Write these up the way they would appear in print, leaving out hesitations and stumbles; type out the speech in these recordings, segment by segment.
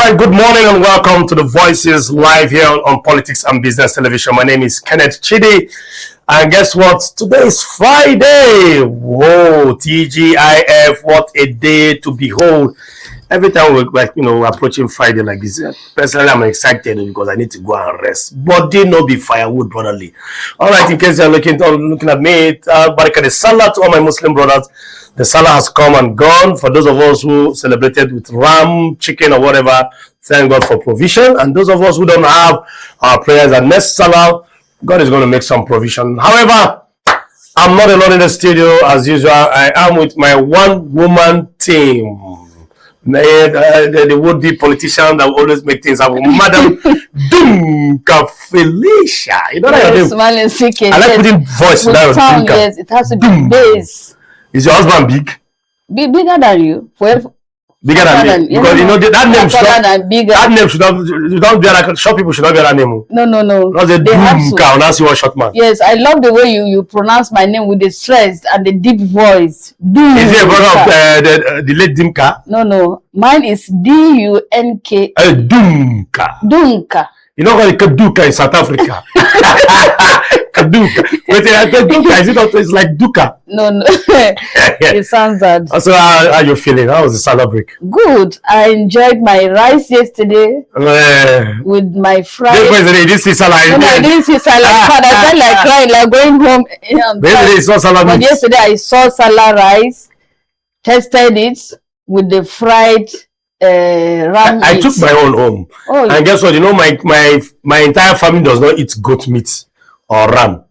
right, good morning and welcome to the Voices live here on Politics and Business Television. My name is Kenneth Chidi, and guess what? Today is Friday. Whoa, TGIF, what a day to behold. Every time we're approaching Friday like this, personally I'm excited because I need to go and rest. Body no be firewood, brotherly. All right, in case you're looking at me, Baraka the Salah to all my Muslim brothers. The Salah has come and gone. For those of us who celebrated with ram, chicken, or whatever, thank God for provision. And those of us who don't have our prayers at next Salah, God is going to make some provision. However, I'm not alone in the studio as usual. I am with my one-woman team. The would-be politician that will always make things happen. Madam Dunka Felicia. You know that your name? I like putting voice in that. Yes, it has to be bass. Is your husband big? Bigger than you? Bigger than me? Because you know that name should not. Bigger. That name should not be like short people should not be that name. No. That's a Dunka. That's your short man. Yes, I love the way you pronounce my name with the stress and the deep voice. Dunka. Is it a brother of the late Dimka? No. Mine is D-U-N-K. Dunka. Dunka. You know what Kaduka in South Africa? Kaduka. Wait, Kaduka, is it not? It's like Duka. No. It sounds bad. So how are you feeling? How was the Salah break? Good. I enjoyed my rice yesterday with my fries. I didn't see Salah. I didn't see Salah. I felt like crying, like going home. But yesterday I saw Salah rice, tested it with the fried ram. I took my own home. Oh, and guess what? You know, my entire family does not eat goat meat or ram.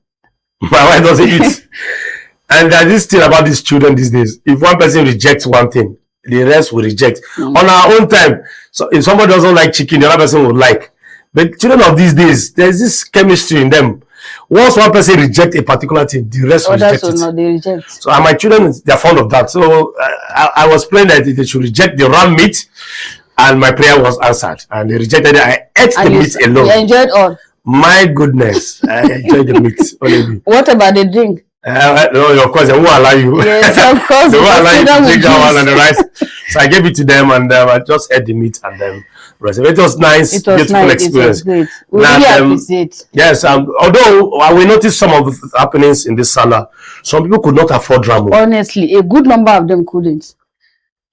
My wife doesn't eat. And there's this thing about these children these days. If one person rejects one thing, the rest will reject. On our own time, so if somebody doesn't like chicken, the other person would like. But children of these days, there's this chemistry in them. Once one person rejects a particular thing, the rest will reject it. No, they reject. So and my children, they're fond of that. So I was praying that they should reject the ram meat, and my prayer was answered. And they rejected it. I ate the meat alone. You enjoyed all? My goodness, I enjoyed the meat. Only. What about the drink? No, of course, they won't allow you. Yes, of course. They won't allow you to drink that one and the rice. So I gave it to them, and I just ate the meat and then rest. It was nice, beautiful experience. It was great. We really appreciate. Yes, although we noticed some of the happenings in this Salah, some people could not afford ram. Honestly, a good number of them couldn't.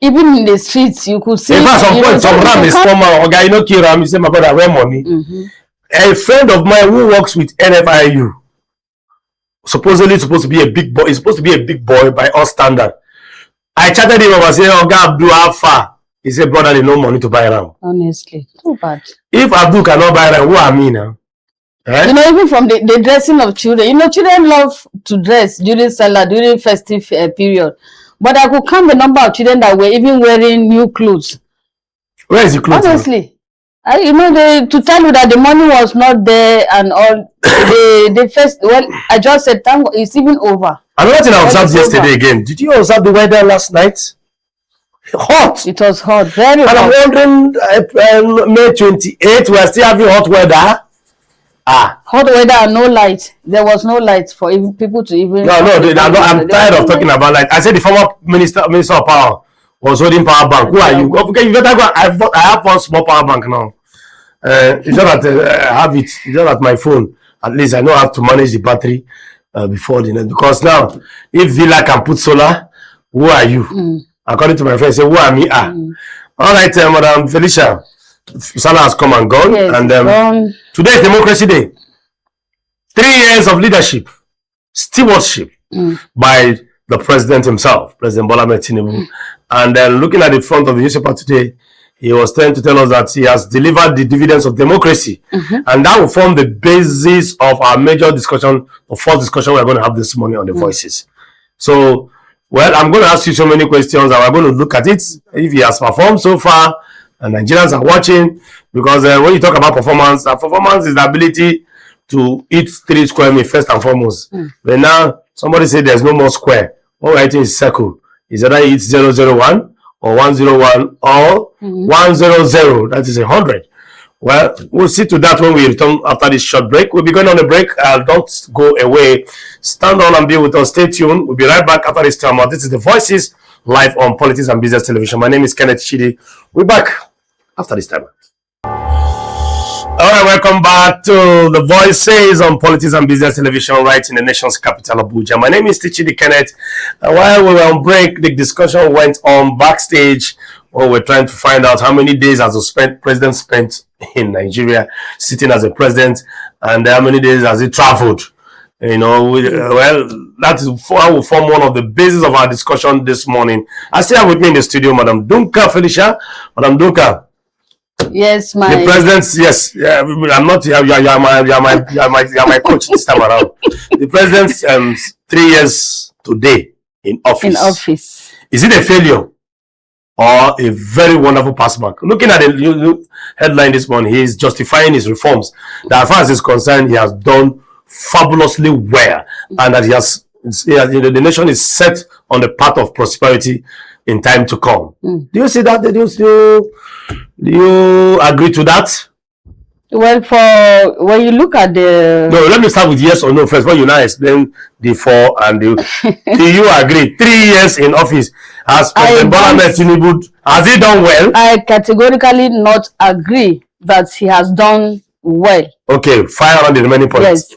Even in the streets, you could see. In fact, some point, some ram is common. Okay, you know, Kiram, you say, my brother, where money? A friend of mine who works with NFIU, supposedly supposed to be a big boy. He's supposed to be a big boy by all standard. I chatted him up and said, "Oh God, Abdul, how far?" He said, "Brother, there's no money to buy ram." Honestly, too bad. If Abdul cannot buy ram, who are me now? Eh? You know, even from the dressing of children, you know, children love to dress during Salah, during festive period. But I could count the number of children that were even wearing new clothes. Where is the clothes? Honestly. You know, to tell you that the money was not there and all, the first, well, I just said, thank God, it's even over. Another thing I observed yesterday again, did you observe the weather last night? Hot. It was hot, very hot. And I'm wondering, May 28th, we're still having hot weather. Hot weather and no light. There was no light for even people to even... No, I'm tired of talking about light. I said the former minister of power was holding power bank. Who are you? Okay, you better go. I have one small power bank now. It's just that I have it. It's just that my phone. At least I know how to manage the battery before the night. Because now, if Villa can put solar, who are you? According to my friend, say, who are me? All right, Madam Felicia. Salah has come and gone. Yes, and today is Democracy Day. 3 years of leadership, stewardship by the president himself, President Bola Ahmed Tinubu. And looking at the front of the newspaper today, he was trying to tell us that he has delivered the dividends of democracy. And that will form the basis of our major discussion, the first discussion we're going to have this morning on the Voices. So, well, I'm going to ask you so many questions and we're going to look at it. If he has performed so far, and Nigerians are watching, because when you talk about performance, performance is the ability to eat 3 square meals first and foremost. But now, somebody said there's no more square. What we're eating is circle. Is either it's 001 or 101 or 100. That is 100. Well, we'll see to that when we return after this short break. We'll be going on a break. Don't go away. Stand on and be with us. Stay tuned. We'll be right back after this time. This is the Voices live on Politics and Business Television. My name is Kenneth Chidi. We're back after this time. All right, welcome back to the Voices on Politics and Business Television, right in the nation's capital, Abuja. My name is Tichidi Kenneth. And while we were on break, the discussion went on backstage when we're trying to find out how many days has the president spent in Nigeria sitting as a president, and how many days has he traveled. You know, well, that will form one of the bases of our discussion this morning. I still have with me in the studio, Madam Dunka Felicia. Madam Dunka. Yes, the president's, yes, yeah, I'm not, you're my coach this time around. The president's 3 years today in office. Is it a failure or a very wonderful passback? Looking at the headline this morning, he is justifying his reforms. That as far as he's concerned, he has done fabulously well, and that the nation is set on the path of prosperity in time to come. Do you see that? Do you agree to that? Well, when you look at the... No, let me start with yes or no first. When you now explain the for and the... Do you agree? 3 years in office. Has President Bola Tinubu, has he done well? I categorically not agree that he has done well. Okay, fire on the remaining points. Yes.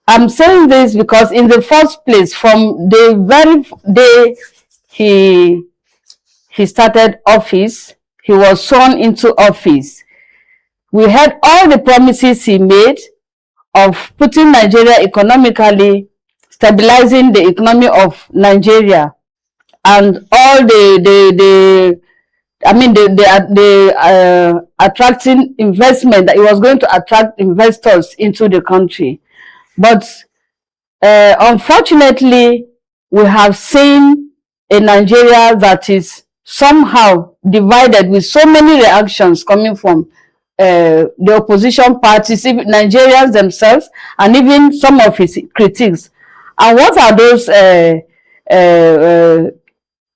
I'm saying this because in the first place, from the very day he started office, he was sworn into office, we had all the promises he made of putting Nigeria economically, stabilizing the economy of Nigeria, and all the attracting investment, that he was going to attract investors into the country. But unfortunately, we have seen a Nigeria that is somehow divided, with so many reactions coming from the opposition parties, even Nigerians themselves, and even some of his critics. And what are those,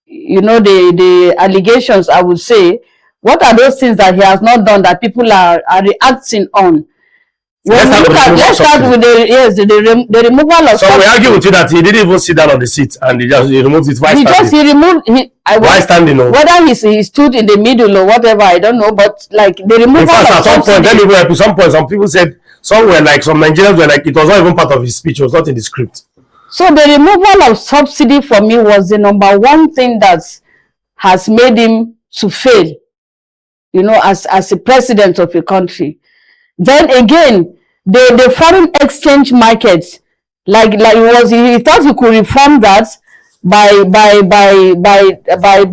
you know, the allegations, I would say? What are those things that he has not done that people are reacting on? Let's start with the removal of... So we argue with you that he didn't even sit down on the seat and he removed it. Why standing? Whether he stood in the middle or whatever, I don't know. But like the removal in fact, at some point, some people said, some Nigerians were like, it was not even part of his speech, it was not in the script. So the removal of subsidy for me was the number one thing that has made him to fail, you know, as a president of a country. Then again, the foreign exchange markets, like he thought he could reform that by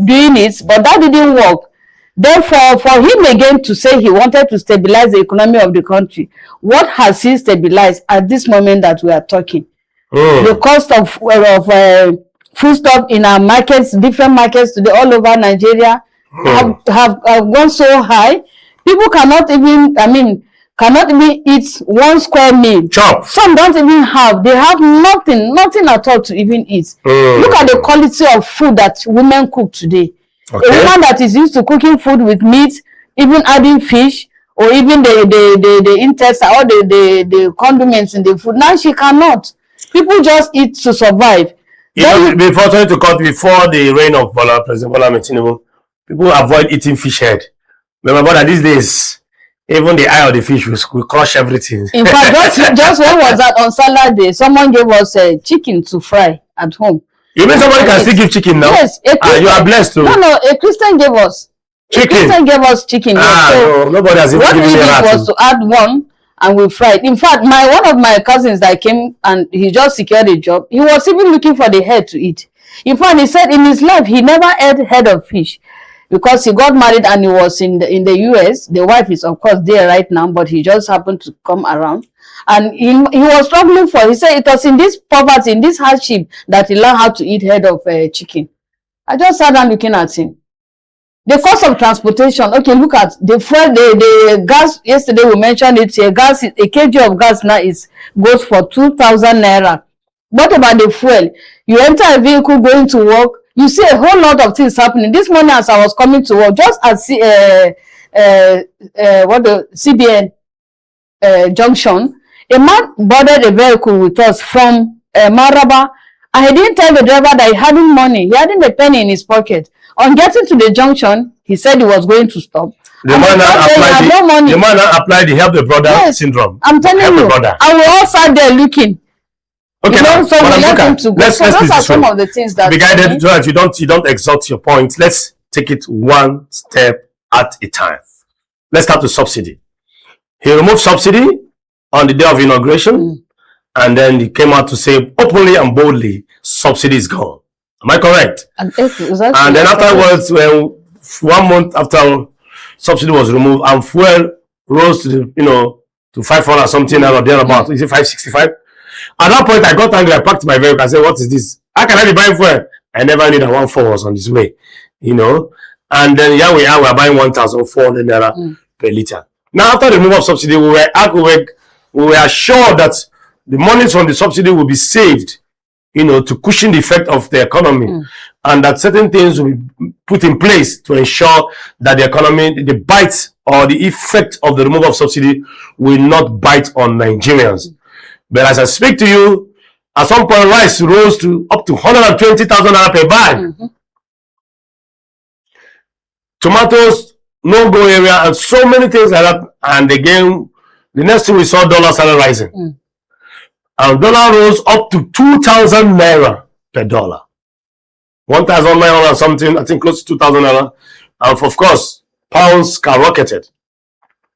doing it, but that didn't work. Therefore, for him again to say he wanted to stabilize the economy of the country, what has he stabilized at this moment that we are talking? The cost of foodstuff in our markets, different markets today all over Nigeria, have gone so high. People cannot even, cannot even eat 1 square meal. Chop. Some don't even have. They have nothing at all to even eat. Look at the quality of food that women cook today. Okay. A woman that is used to cooking food with meat, even adding fish, or even the intestine, or the condiments in the food, now she cannot. People just eat to survive. Before the reign of President Bola Tinubu, people avoid eating fish head. Remember that these days, even the eye of the fish will crush everything. In fact, just when was that on Saturday, someone gave us chicken to fry at home. You mean somebody can still give chicken now? Yes. You are blessed too. No, a Christian gave us chicken. A Christian gave us chicken. So nobody has even given me a rat. What we did was to add one and we fried. In fact, one of my cousins that came and he just secured a job, he was even looking for the head to eat. In fact, he said in his life he never ate head of fish, because he got married and he was in the US. The wife is of course there right now, but he just happened to come around, and he was struggling for. He said it was in this poverty, in this hardship, that he learned how to eat head of chicken. I just sat down looking at him. The cost of transportation. Okay, look at the fuel, the gas. Yesterday we mentioned it here. Gas, a kg of gas now goes for 2,000 naira. What about the fuel? You enter a vehicle going to work, you see a whole lot of things happening. This morning as I was coming to work, just at the CBN junction, a man boarded a vehicle with us from Maraba, and he didn't tell the driver that he hadn't money. He hadn't a penny in his pocket. On getting to the junction, he said he was going to stop. The man applied the help the brother syndrome. I'm telling you, and we all sat there looking. Okay, so we let him to go. Let's those are some of the things that be guided so that you don't exalt your point. Let's take it one step at a time. Let's start with subsidy. He removed subsidy on the day of inauguration, and then he came out to say openly and boldly, subsidy is gone. Am I correct? And then afterwards, when 1 month after subsidy was removed and fuel rose to to 500 something or thereabout, is it 565? At that point, I got angry. I packed my vehicle. I said, "What is this? How can I be buying fuel?" I never knew that 1.4 was on its way, And then here we are. We're buying 1,400 naira per liter. Now, after the removal of subsidy, we were assured that the monies from the subsidy will be saved, to cushion the effect of the economy, and that certain things will be put in place to ensure that the economy, the bite or the effect of the removal of subsidy will not bite on Nigerians. But as I speak to you, at some point, rice rose to up to 120,000 naira per bag. Tomatoes, no-go area, and so many things like that. And again, the next thing we saw, dollar started rising. And dollar rose up to 2,000 naira per dollar. 1,900 something, I think close to 2,000 naira. And of course, pounds skyrocketed.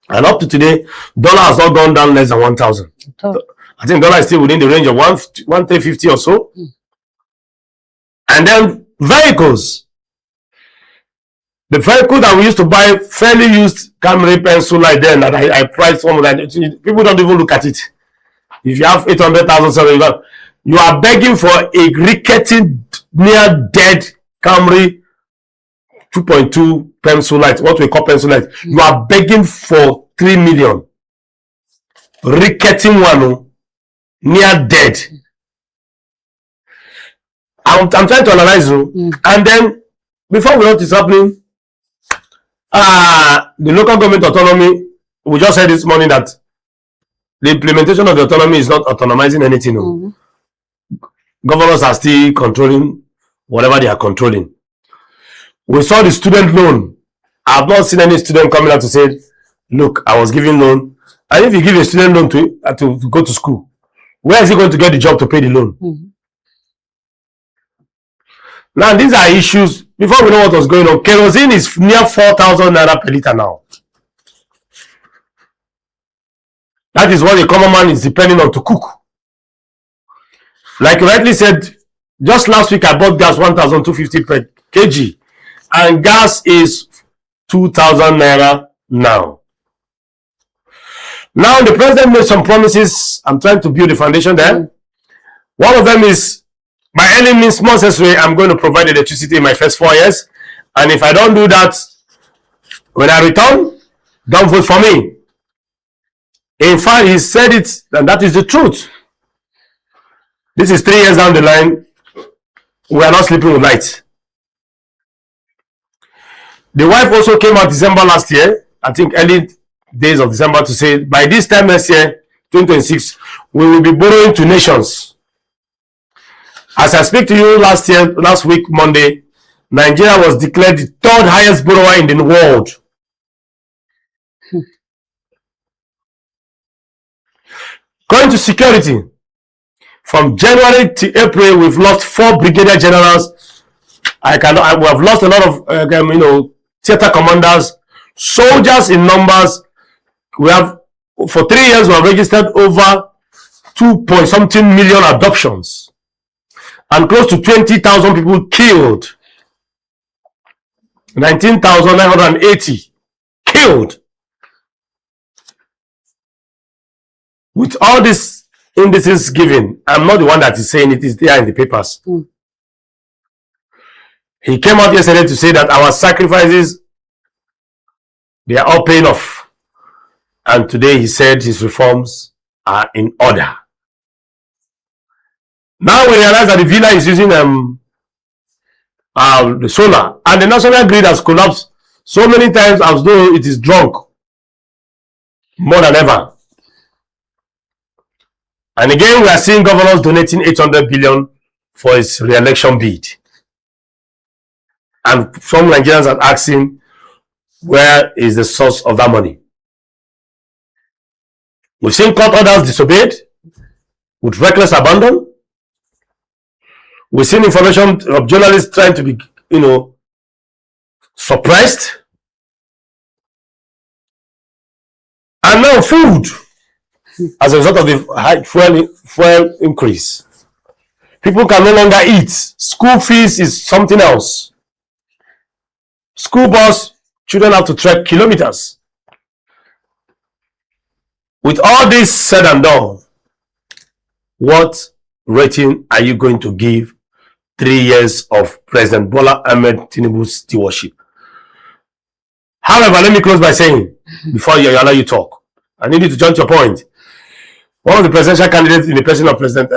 And up to today, dollar has not gone down less than 1,000. I think dollar is still within the range of 1,350 or so. And then vehicles. The vehicle that we used to buy, fairly used Camry pencil like then, that I priced one that people don't even look at it. If you have 800,000, you are begging for a rickety, near dead Camry 2.2 pencil light, what we call pencil light. You are begging for 3 million. Rickety one, near dead. I'm trying to analyze you. And then, before we know what is happening, the local government autonomy, we just said this morning that the implementation of the autonomy is not autonomizing anything. Governors are still controlling whatever they are controlling. We saw the student loan. I have not seen any student coming out to say, look, I was giving loan. And if you give a student loan to go to school, where is he going to get the job to pay the loan? Now, these are issues. Before we know what was going on, kerosene is near 4,000 naira per liter now. That is what the common man is depending on to cook. Like you rightly said, just last week I bought gas 1,250 per kg. And gas is 2,000 naira now. Now, the president made some promises. I'm trying to build a foundation there. One of them is, by any means necessary, I'm going to provide electricity in my first 4 years. And if I don't do that, when I return, don't vote for me. In fact, he said it, and that is the truth. This is 3 years down the line. We are not sleeping with light. The wife also came out December last year, I think early days of December, to say by this time next year, 2026, we will be borrowing to nations. As I speak to you last week, Monday, Nigeria was declared the 3rd highest borrower in the world. Going to security, from January to April, we've lost 4 brigadier generals. We have lost a lot of, theater commanders, soldiers in numbers. We have, for 3 years, we have registered over 2.something million adoptions. And close to 20,000 people killed. 19,980 killed. With all these indices given, I'm not the one that is saying it, is there in the papers. He came out yesterday to say that our sacrifices, they are all paying off. And today he said his reforms are in order. Now we realize that the villa is using the solar, and the national grid has collapsed so many times as though it is drunk more than ever. And again, we are seeing governors donating 800 billion for his re-election bid. And some Nigerians are asking, where is the source of that money? We've seen court orders disobeyed with reckless abandon. We've seen information of journalists trying to be, suppressed. And now food, as a result of the high fuel increase. People can no longer eat. School fees is something else. School bus, children have to trek kilometers. With all this said and done, what rating are you going to give 3 years of President Bola Ahmed Tinubu's stewardship? However, let me close by saying, before I allow you to talk, I need you to jump to your point. One of the presidential candidates in the person of President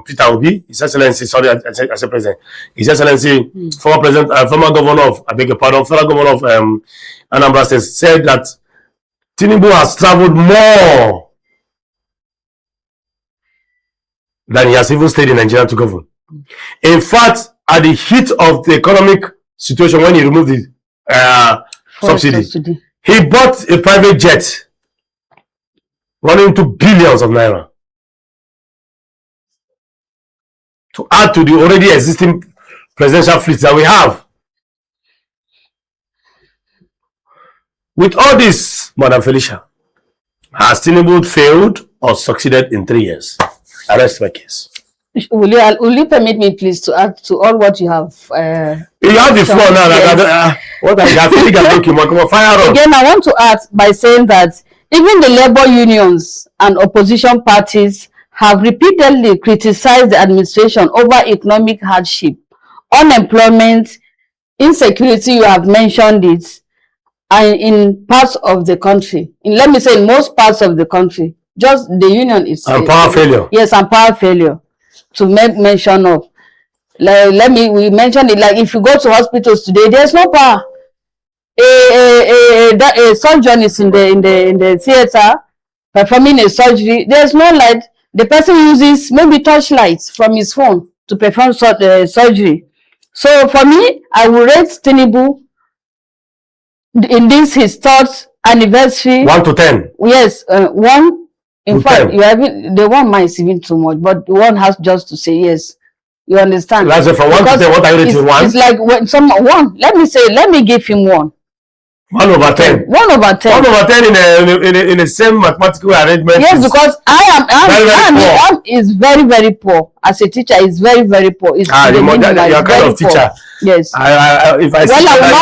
Peter Obi, His Excellency, sorry, I said President, His Excellency, former governor of, former governor of Anambra State, said that Tinubu has traveled more than he has even stayed in Nigeria to govern. In fact, at the heat of the economic situation, when he removed the subsidy, he bought a private jet running into billions of naira to add to the already existing presidential fleet that we have. With all this, Madam Felicia, has Tinubu failed or succeeded in 3 years? I rest my case. Will you permit me, please, to add to all what you have? You have the floor now. Yes. What I think I'm looking for. Fire on. Again, I want to add by saying that even the labor unions and opposition parties have repeatedly criticized the administration over economic hardship, unemployment, insecurity, you have mentioned it, and in parts of the country. Let me say in most parts of the country. Just the union is... And power failure. Yes, and power failure. To make mention of. We mentioned it, like if you go to hospitals today, there's no power. A surgeon is in the theater performing a surgery. There's no light. The person uses maybe torchlights from his phone to perform surgery. So for me, I will rate Tinubu in this his third anniversary. 1 to 10. Yes, 1. In fact, the one might is even too much, but one has just to say yes. You understand? That's from 1 to 10. What are you rating? 1? It's like when someone 1. Let me give him 1. 1 over 10. 1 over 10. 1 over 10 in the same mathematical arrangement. Yes, because I am is very, very poor. As a teacher, is very, very poor. It's you're kind of teacher. Yes. If I I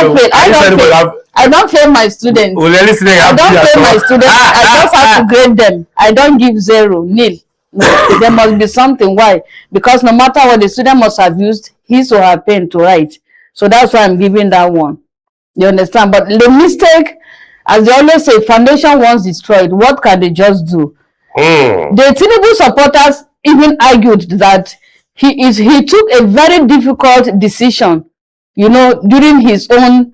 will not fail. I don't fail my students. I don't fail my students. I just have to grade them. I don't give 0, nil. No, there must be something. Why? Because no matter what, the student must have used his or her pen to write. So that's why I'm giving that 1. You understand? But the mistake, as they always say, foundation once destroyed, what can they just do? The Tinubu supporters even argued that he took a very difficult decision, during his own,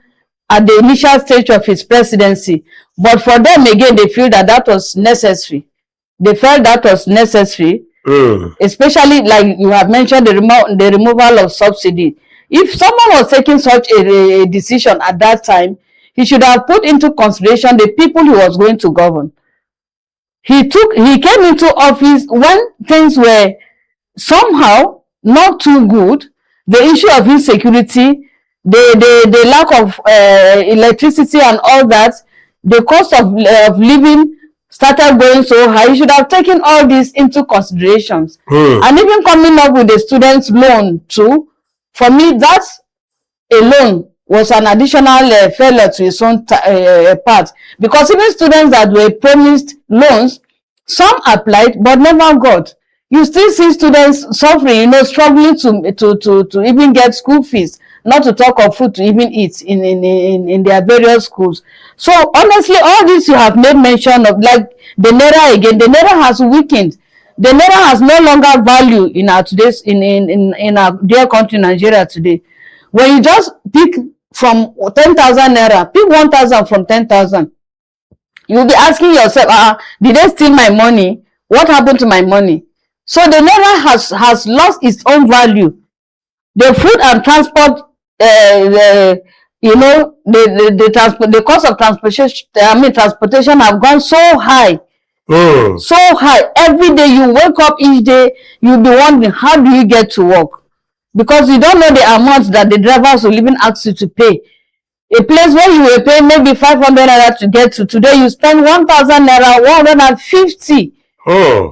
at the initial stage of his presidency. But for them, again, they feel that was necessary. They felt that was necessary, especially like you have mentioned, the removal of subsidy. If someone was taking such a decision at that time, he should have put into consideration the people he was going to govern. He came into office when things were somehow not too good. The issue of insecurity, the lack of electricity and all that, the cost of living started going so high. You should have taken all this into considerations. And even coming up with the students' loan too, for me, that alone was an additional failure to his own part. Because even students that were promised loans, some applied but never got. You still see students suffering, struggling to even get school fees, not to talk of food to even eat in their various schools. So honestly, all this you have made mention of, like the Naira again, the Naira has weakened. The Naira has no longer value in our today's in our dear country Nigeria today. When you just pick from 10,000 Naira, pick 1,000 from 10,000, you'll be asking yourself, did they steal my money? What happened to my money? So the Naira has lost its own value. The food and transport the cost of transportation have gone so high. So high. Every day you wake up, each day you'll be wondering, how do you get to work? Because you don't know the amount that the drivers will even ask you to pay. A place where you will pay maybe 500 naira to get to, today you spend 1,000 naira, 150.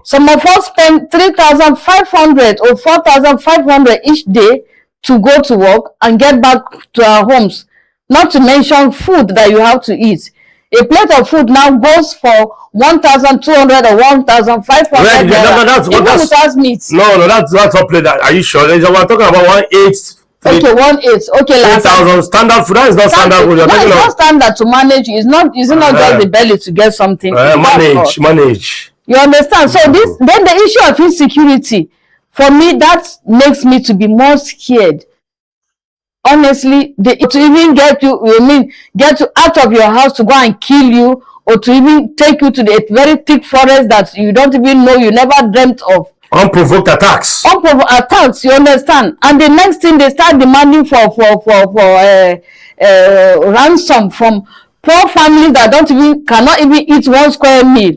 Some of us spend 3,500 or 4,500 each day to go to work and get back to our homes. Not to mention food that you have to eat. A plate of food now goes for 1,200 or 1,500 naira, even without meat. No, that's not plate. Are you sure? We're talking about 1/8. Okay, 1/8. Okay, 3,000 standard food. That is not standard food. No, it's not standard to manage. It's not just the belly to get something. Manage. You understand? So then the issue of insecurity, for me, that makes me to be more scared. Honestly, to even get you out of your house to go and kill you, or to even take you to the very thick forest that you don't even know, you never dreamt of. Unprovoked attacks. Unprovoked attacks, you understand? And the next thing, they start demanding for ransom from poor families that cannot even eat 1 square meal.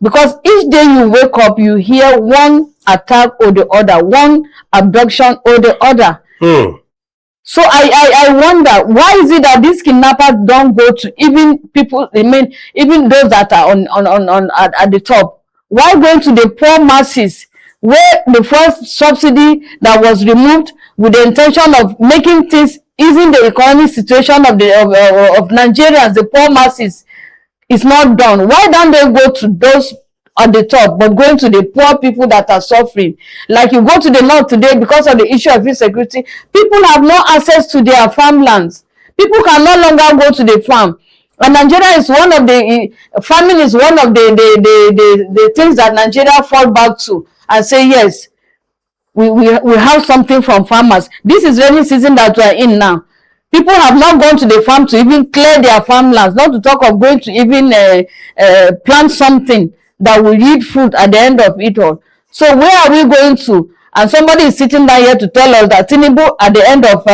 Because each day you wake up, you hear one attack or the other, one abduction or the other. So I wonder, why is it that these kidnappers don't go to even people, even those that are at the top? Why going to the poor masses, where the first subsidy that was removed with the intention of making things, easing the economic situation of Nigerians, the poor masses, is not done? Why don't they go to those at the top, but going to the poor people that are suffering? Like you go to the north today, because of the issue of insecurity, people have no access to their farmlands. People can no longer go to the farm. And Nigeria is one of farming is one of the things that Nigeria fall back to and say, yes, we have something from farmers. This is rainy season that we are in now. People have not gone to the farm to even clear their farmlands, not to talk of going to even plant something that will yield fruit at the end of it all. So where are we going to? And somebody is sitting down here to tell us that Tinubu at the end of,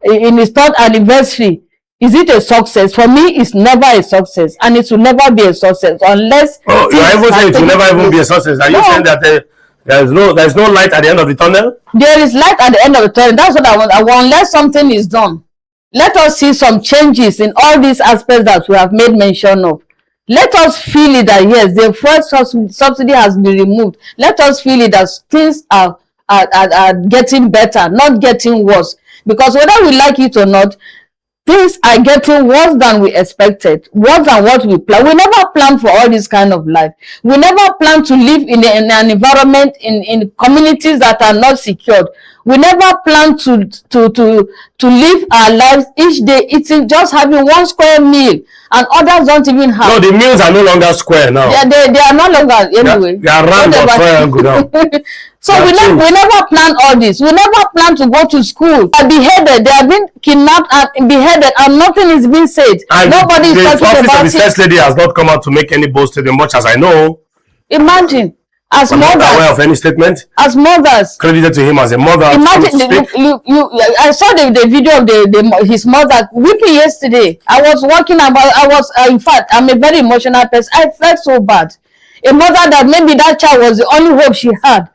in his 3rd anniversary, is it a success? For me, it's never a success, and it will never be a success unless. Oh, you are even saying it will never even be a success. Are you saying that there's no light at the end of the tunnel? There is light at the end of the tunnel. That's what I want. Unless something is done. Let us see some changes in all these aspects that we have made mention of. Let us feel it that yes, the first subsidy has been removed. Let us feel it that things are getting better, not getting worse. Because whether we like it or not, things are getting worse than we expected, worse than what we planned. We never planned for all this kind of life. We never planned to live in an environment, in communities that are not secured. We never planned to live our lives each day eating, just having 1 square meal, and others don't even have. No, the meals are no longer square now. Yeah, they are no longer, anyway. They are round or triangle now. So we never planned all this. We never planned to go to school. They are beheaded. They have been kidnapped and beheaded, and nothing is being said. And nobody is talking about it. The office of the first lady has not come out to make any boast to them, much as I know. Imagine, as I'm mothers, not aware of any statement. As mothers, credited to him as a mother. Imagine, I saw the video of his mother weeping yesterday. I was walking about. In fact, I'm a very emotional person. I felt so bad. A mother that maybe that child was the only hope she had.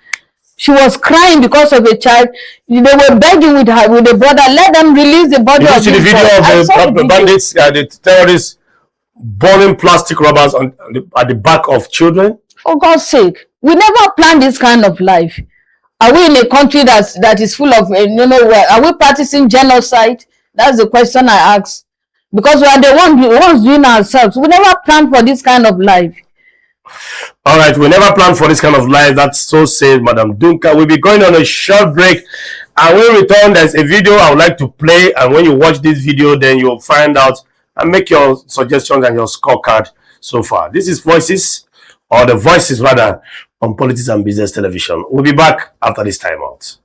She was crying because of a child. They were begging with the brother, let them release the body of this boy. Did you see the video of the bandits, the terrorists burning plastic rubbers at the back of children? For God's sake, we never planned this kind of life. Are we in a country that is full of, are we practicing genocide? That's the question I ask. Because we are the ones doing ourselves. We never planned for this kind of life. All right, we never planned for this kind of life. That's so said, Madam Dunka. We'll be going on a short break, and when we return, there's a video I would like to play, and when you watch this video, then you'll find out and make your suggestions and your scorecard so far. This is Voices, or the Voices rather, on Politics and Business Television. We'll be back after this time out.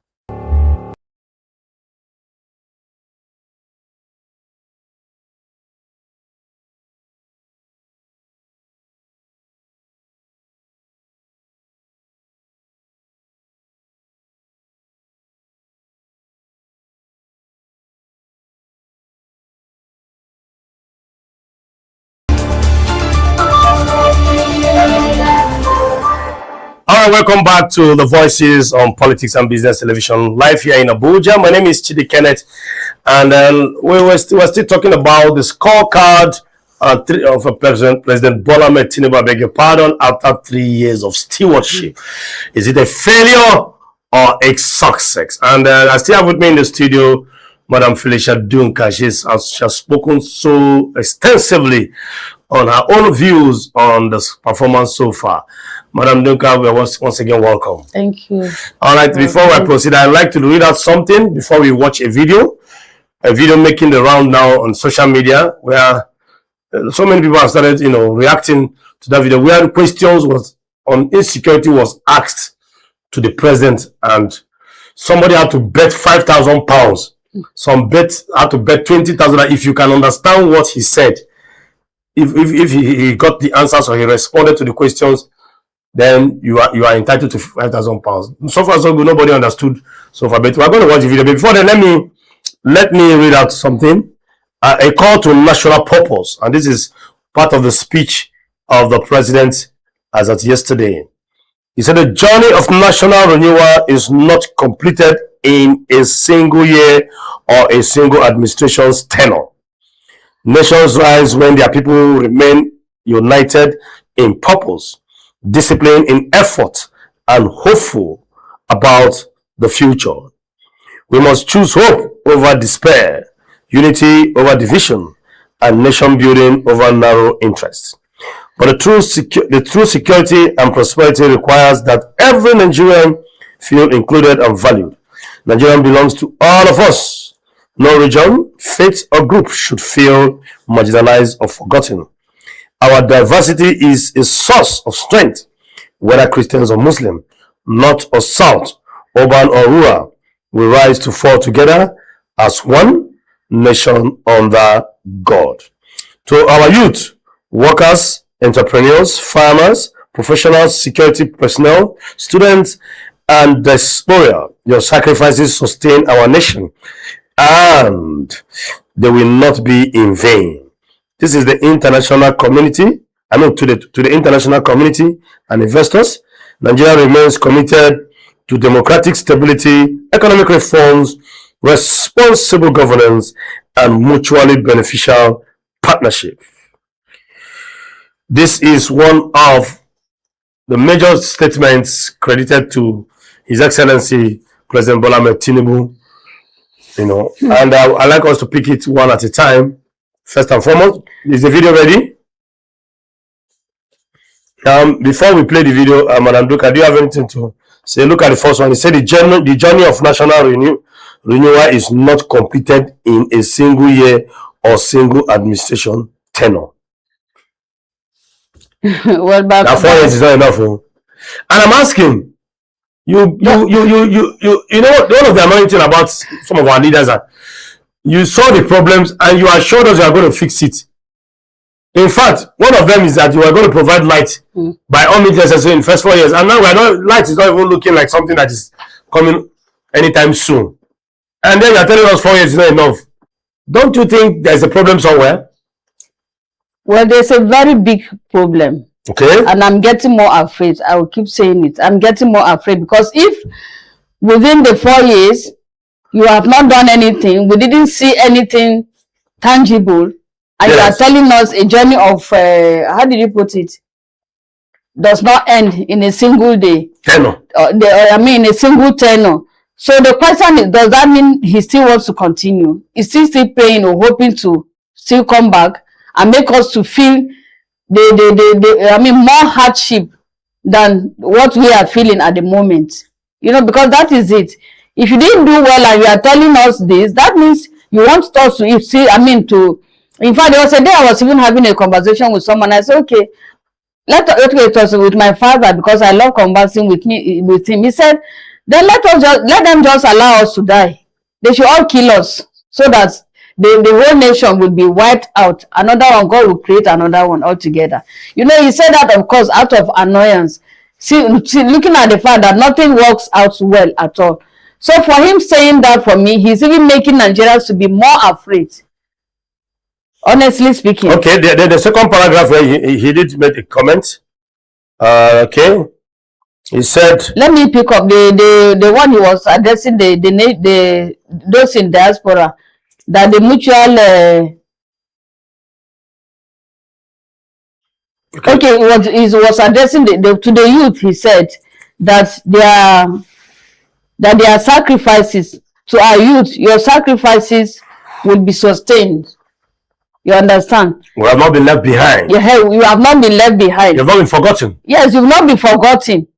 All right, welcome back to the Voices on Politics and Business Television, live here in Abuja. My name is Chidi Kenneth, and we were still talking about the scorecard of President Bola Ahmed Tinubu, I beg your pardon, after 3 years of stewardship. Is it a failure or a success? And I still have with me in the studio Madam Felicia Duncan. She has spoken so extensively on her own views on this performance so far. Madam Duncan, we are once again welcome. Thank you. All right, before I proceed, I'd like to read out something before we watch a video making the round now on social media, where so many people have started, reacting to that video, where the questions on insecurity was asked to the president, and somebody had to bet £5,000. Some had to bet 20,000. If you can understand what he said, if he got the answers or he responded to the questions, then you are entitled to £5,000. So far so good, nobody understood so far, but we're going to watch the video. But before then, let me read out something. A call to national purpose, and this is part of the speech of the president as of yesterday. He said the journey of national renewal is not completed in a single year or a single administration's tenure. Nations rise when their people remain united in purpose, disciplined in effort, and hopeful about the future. We must choose hope over despair, unity over division, and nation building over narrow interests. But the true security and prosperity requires that every Nigerian feel included and valued. Nigeria belongs to all of us. No region, faith, or group should feel marginalized or forgotten. Our diversity is a source of strength, whether Christians or Muslim, north or south, urban or rural. We rise to fall together as one nation under God. To our youth, workers, entrepreneurs, farmers, professionals, security personnel, students, and diaspora, your sacrifices sustain our nation, and they will not be in vain. This is the international community. To the international community and investors. Nigeria remains committed to democratic stability, economic reforms, responsible governance, and mutually beneficial partnership. This is one of the major statements credited to His Excellency President Bola Ahmed Tinubu. And I like us to pick it one at a time. First and foremost, is the video ready? Before we play the video, Madam Duka, do you have anything to say? Look at the first one. He said the journey of national renewal is not completed in a single year or single administration tenure. Well, that 4 years is not enough. And I'm asking you know one of the annoying thing about some of our leaders are you saw the problems and you assured us you are going to fix it. In fact, one of them is that you are going to provide light by all means necessary in the first 4 years, and now light is not even looking like something that is coming anytime soon. And then you are telling us 4 years is not enough. Don't you think there's a problem somewhere? Well, there's a very big problem. Okay. And I'm getting more afraid. I will keep saying it. I'm getting more afraid because if within the 4 years you have not done anything, we didn't see anything tangible, and you are telling us a journey of, how did you put it, does not end in a single day. Tenure. A single tenure. So the question is, does that mean he still wants to continue? Is he still praying or hoping to still come back and make us to feel more hardship than what we are feeling at the moment? Because that is it. If you didn't do well and you are telling us this, that means you want us to, in fact, there was a day I was even having a conversation with someone. I said, okay, it was with my father because I love conversing with him. He said, then let them just allow us to die. They should all kill us so that the whole nation will be wiped out. Another one, God will create another one altogether. He said that, of course, out of annoyance. See, looking at the fact that nothing works out well at all. So for him saying that, for me, he's even making Nigerians to be more afraid. Honestly speaking. Okay, the second paragraph where he did make a comment. Okay. He said, let me pick up the one he was addressing the those in diaspora, that the mutual okay, he was addressing to the youth. He said that their sacrifices to our youth, your sacrifices will be sustained. You understand? We have not been left behind. You have not been left behind. You have not been forgotten. Yes, you've not been forgotten.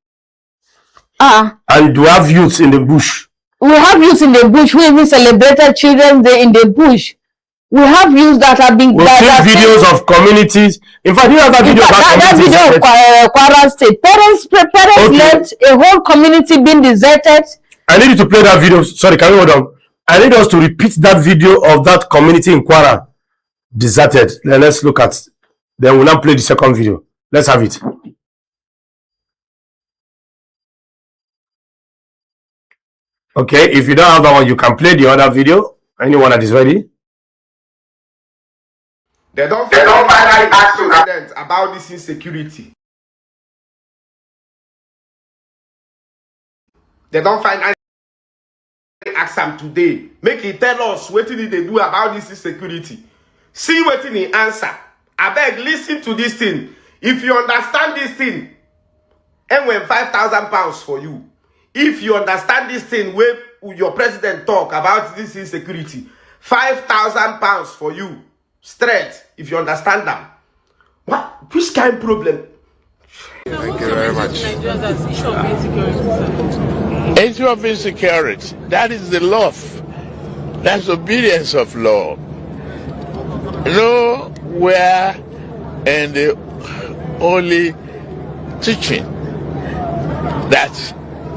And we have youths in the bush. We have youths in the bush. We even celebrated Children's Day in the bush. We have youths that have been. We've seen videos of communities. In fact, you have that video. That video of Kwara State. Parents left a whole community being deserted. I need you to play that video. Sorry, can we hold on? I need us to repeat that video of that community in Kwara deserted. Then let's look at. Then we'll now play the second video. Let's have it. Okay, if you don't have that one, you can play the other video. Anyone that is ready. They don't finally ask president about this insecurity. They don't finally ask him today. Make he tell us what did they do about this insecurity. See what he answer. I beg, listen to this thing. If you understand this thing, and when 5,000 pounds for you. If you understand this thing where your president talk about this insecurity, 5,000 pounds for you. Straight, if you understand them. What? Which kind of problem? Thank you very much. Issue of insecurity. That is the law. That's obedience of law. Nowhere in the holy teaching that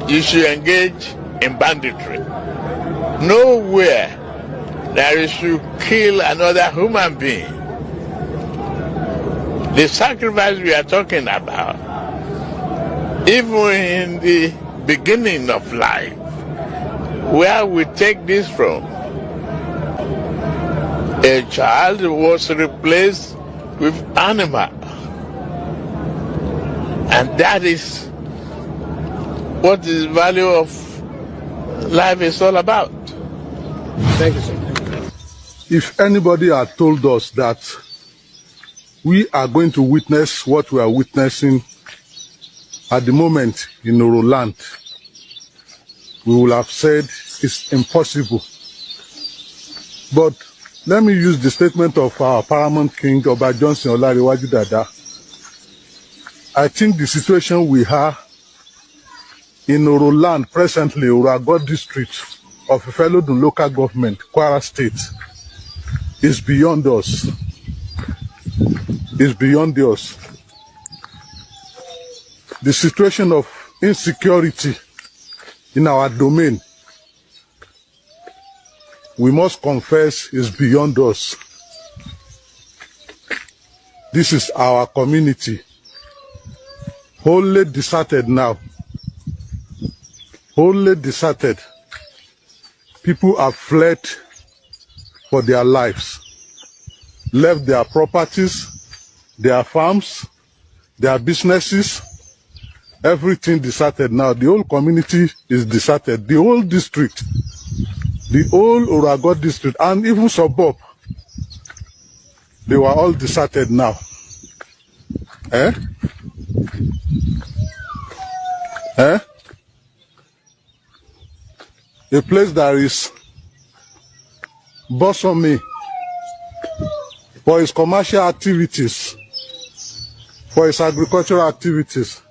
you should engage in banditry. Nowhere that you should kill another human being. The sacrifice we are talking about, even in the beginning of life, where we take this from, a child was replaced with animal. And that is what the value of life is all about. Thank you, sir. If anybody had told us that we are going to witness what we are witnessing at the moment in Oroland, we would have said it's impossible. But let me use the statement of our paramount king, Oba Johnson Olariwaju Dada. I think the situation we have in Oroland presently, Orago district of Ifelodun local government, Kwara State, is beyond us. Is beyond us. The situation of insecurity in our domain, we must confess, is beyond us. This is our community, wholly deserted now. Wholly deserted. People have fled for their lives, left their properties, their farms, their businesses, everything deserted now. The whole community is deserted. The whole district, the whole Orago district, and even suburb, they were all deserted now. A place that is blossoming for its commercial activities, for its agricultural activities.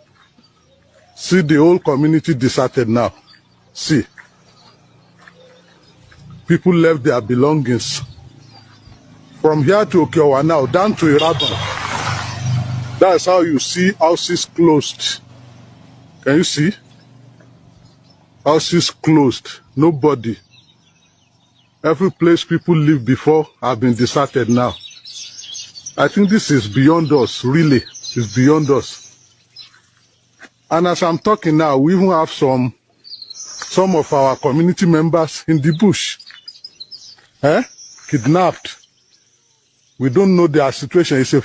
See the whole community deserted now. See. People left their belongings. From here to Okiowa now, down to Iraban. That's how you see houses closed. Can you see? Houses closed. Nobody. Every place people lived before have been deserted now. I think this is beyond us, really. It's beyond us. And as I'm talking now, we even have some of our community members in the bush. Kidnapped. We don't know their situation. It's a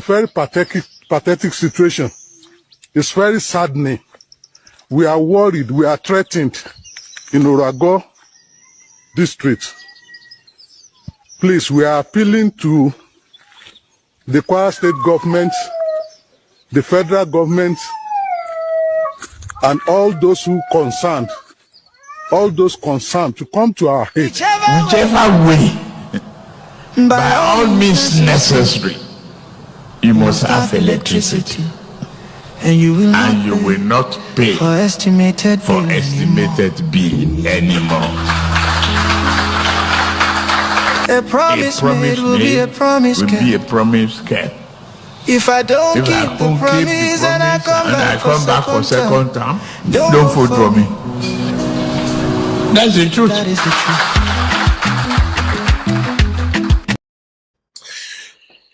very pathetic situation. It's very saddening. We are worried, we are threatened in Orago district. Please, we are appealing to the Kwara state government, the federal government, and all those who concerned, to come to our aid. Whichever way, by all means necessary, you must have electricity. And you will not pay for estimated bill anymore. A promise made will be a promise kept. If I don't keep the promise and I come back for second time, don't vote for me. That's the truth. That is the truth.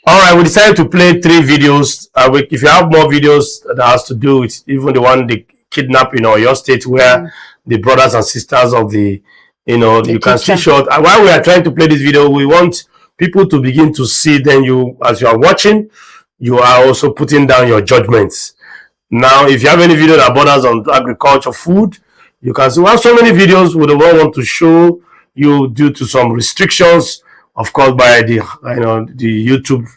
All right, we decided to play 3 videos. If you have more videos that has to do with even the one the kidnapping or your state where the brothers and sisters of the you can see short. While we are trying to play this video, we want people to begin to see. Then you, as you are watching, you are also putting down your judgments. Now, if you have any video that borders on agriculture, food, you can see we have so many videos we don't want to show you due to some restrictions, of course, by the the YouTube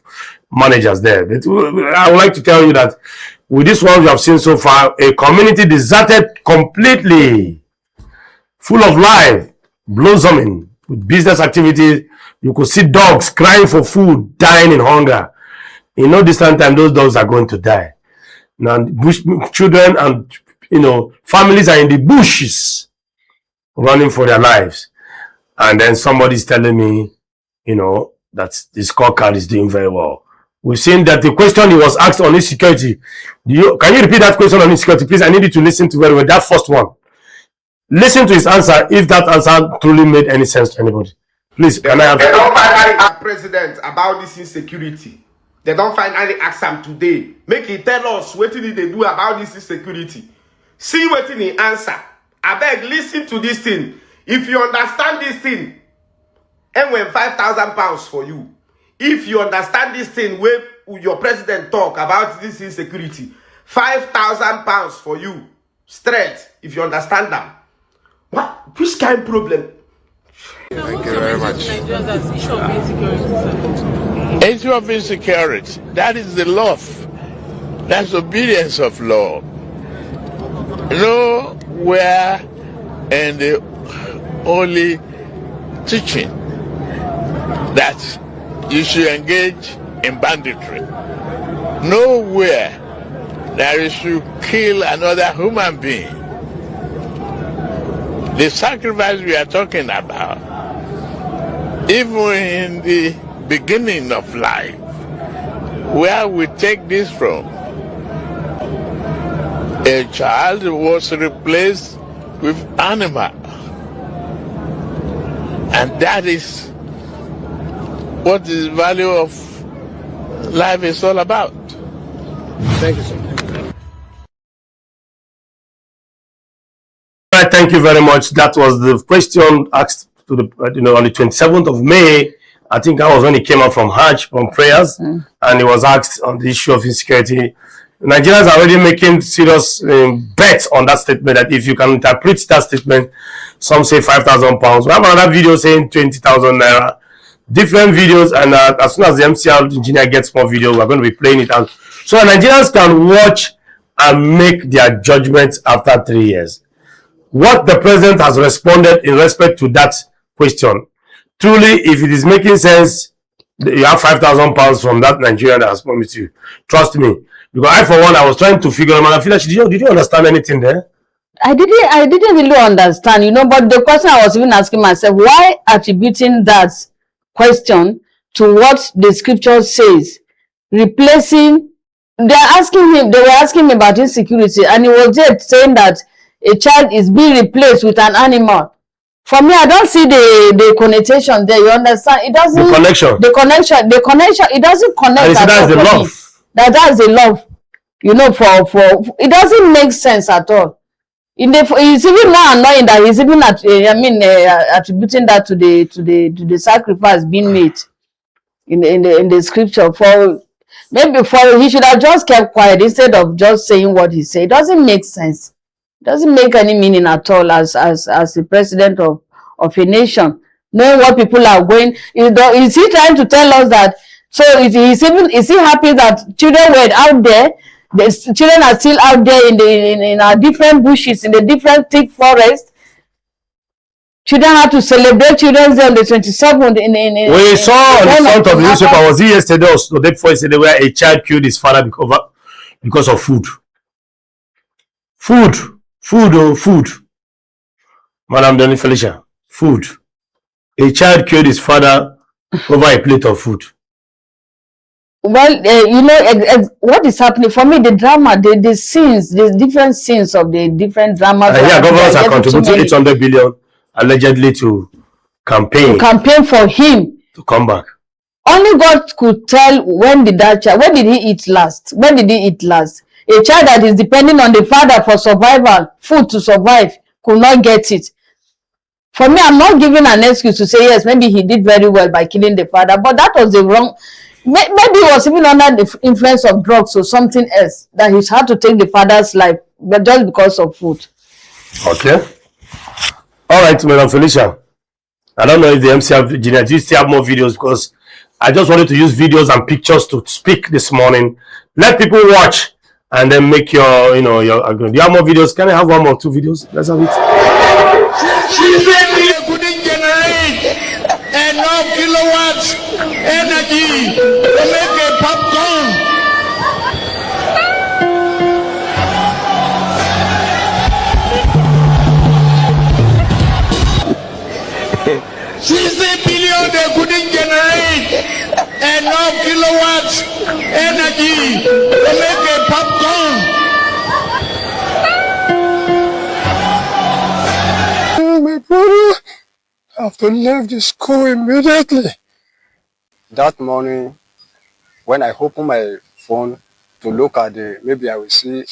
managers there. But I would like to tell you that with this one you have seen so far, a community deserted completely, full of life, blossoming with business activities. You could see dogs crying for food, dying in hunger. In no distant time, those dogs are going to die. Now, bush children and families are in the bushes, running for their lives. And then somebody's telling me, that the scorecard is doing very well. We've seen that the question he was asked on insecurity. Can you repeat that question on insecurity, please? I need you to listen to very well that first one. Listen to his answer, if that answer truly made any sense to anybody. Please, can I have... They don't finally ask president about this insecurity. They don't finally ask him today. Make he tell us what did they do about this insecurity. See what he answer. I beg, listen to this thing. If you understand this thing, and when £5,000 for you. If you understand this thing, where your president talk about this insecurity, £5,000 for you. Straight, if you understand them. What? Which kind of problem? Thank you very much. Issue of insecurity. That is the law. That's obedience of law. Nowhere in the only teaching that you should engage in banditry. Nowhere that you should kill another human being. The sacrifice we are talking about, even in the beginning of life, where we take this from, a child was replaced with animal. And that is what the value of life is all about. Thank you, sir. Thank you very much. That was the question asked to the on the 27th of May. I think that was when he came out from Hajj, from prayers, and he was asked on the issue of insecurity. Nigerians are already making serious bets on that statement, that if you can interpret that statement, some say £5,000. We have another video saying 20,000 naira. Different videos, and as soon as the MCR engineer gets more video, we're going to be playing it out. So Nigerians can watch and make their judgments after 3 years. What the president has responded in respect to that question, truly, if it is making sense, you have £5,000 from that Nigerian that has promised you. Trust me. Because I, for one, I was trying to figure out, I feel like, did you understand anything there? I didn't really understand, but the question I was even asking myself, why attributing that question to what the scripture says, replacing, they were asking him about insecurity, and he was just saying that a child is being replaced with an animal. For me, I don't see the connotation there. You understand? It doesn't. The connection. It doesn't connect. And that's the love. That's the love. For it doesn't make sense at all. It's even more annoying that he's even attributing that to the sacrifice being made in the scripture. Maybe he should have just kept quiet instead of just saying what he said. It doesn't make sense. Doesn't make any meaning at all as the president of a nation, knowing what people are going. Is he trying to tell us that? So is he happy that children were out there? The children are still out there in our different bushes, in the different thick forest. Children had to celebrate Children's Day on the 27th. We saw on the front of the newspaper, was it yesterday or the day before yesterday, where a child killed his father because of food. Food. Madam Donny Felicia, food. A child killed his father over a plate of food. Well, you know what is happening for me. The drama, the scenes, the different scenes of the different dramas. Yeah, governments are contributing 800 billion allegedly to campaign for him to come back. Only God could tell when did he eat last? When did he eat last? A child that is depending on the father for survival, food to survive, could not get it. For me, I'm not giving an excuse to say, yes, maybe he did very well by killing the father, but that was the wrong. Maybe he was even under the influence of drugs or something else, that he had to take the father's life, but just because of food. Okay. All right, Madam Felicia. I don't know if the MC have, Virginia, do you still have more videos? Because I just wanted to use videos and pictures to speak this morning. Let people watch and then make your, your argument. Do you have more videos? Can I have 1 or 2 videos? Let's have it. She said we couldn't generate enough kilowatts energy to make a popcorn. $60 billion they couldn't generate enough kilowatts energy to make a popcorn. My brother have to leave the school immediately. That morning, when I opened my phone to look at maybe I will see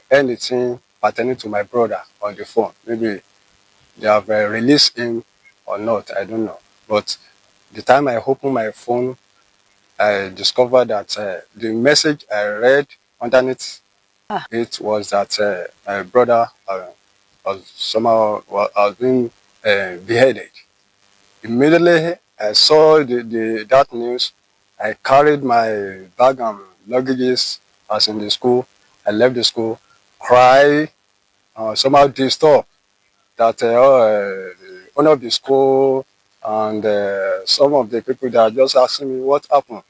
anything pertaining to my brother on the phone. Maybe they have released him or not, I don't know. But the time I opened my phone, I discovered that the message I read underneath it was that my brother was being beheaded. Immediately I saw that news. I carried my bag and luggages as in the school. I left the school, cried, somehow disturbed that the owner of the school and some of the people that are just asking me what happened.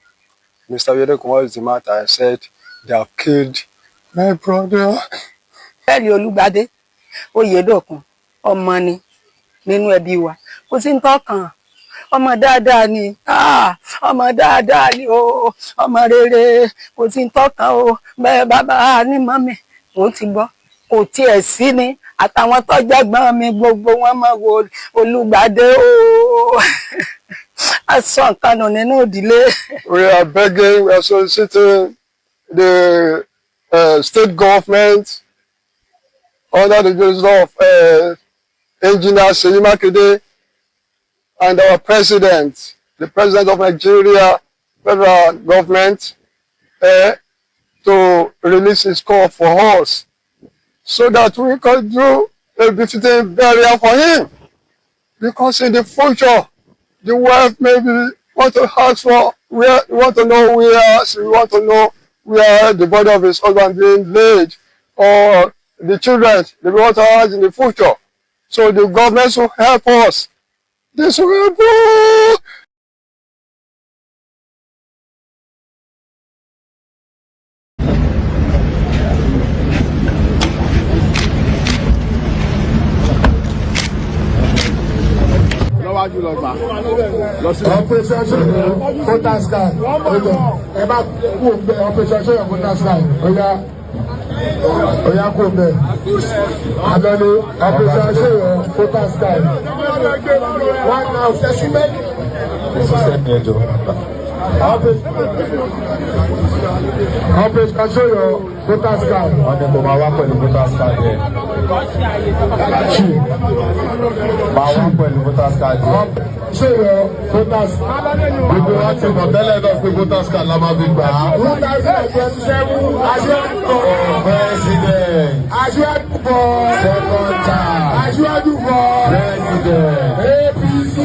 Mr. Yedek, what is the matter? I said, they have killed my brother. Olubade, Oyedokun, ọmọ ni nínú ẹbí wa. Kò sí nǹkan. Ọmọ dáadáa ni. Ọmọ dáadáa ni o. Ọmọ rere. Kò sí nǹkan o. Bẹ́ẹ̀ bàbá ní mọ́mì. Mo ti gbọ́. Kò tiẹ̀ sí ni. Àtàwọn tó jẹ́gbọ́n mi gbogbo wọn máa wo Olúgbadé o. Àsọ nǹkan nù nínú ìdílé. We are begging, we are soliciting the state government under the jurisdiction of Engineer Seyi Makinde and our president, the president of Nigeria, federal government, to release his call for us, so that we can do a befitting burial for him. Because in the future, the wife maybe want to ask for where, want to know where, she want to know where the body of his husband being laid, or the children, they want to ask in the future. So the government will help us. This will help us. Oya kò bẹ̀. Abẹ́lé ọ̀pẹ̀sẹ̀ ṣe photo style. Right now, settlement. Office, can show your voters card. On the Bawa for the voters card there. Bawa for the voters card. Show your voters. We do want to tell us the voters card. Lama Bigba. 2027. President. Ajuadu for second time. Ajuadu for president. APC.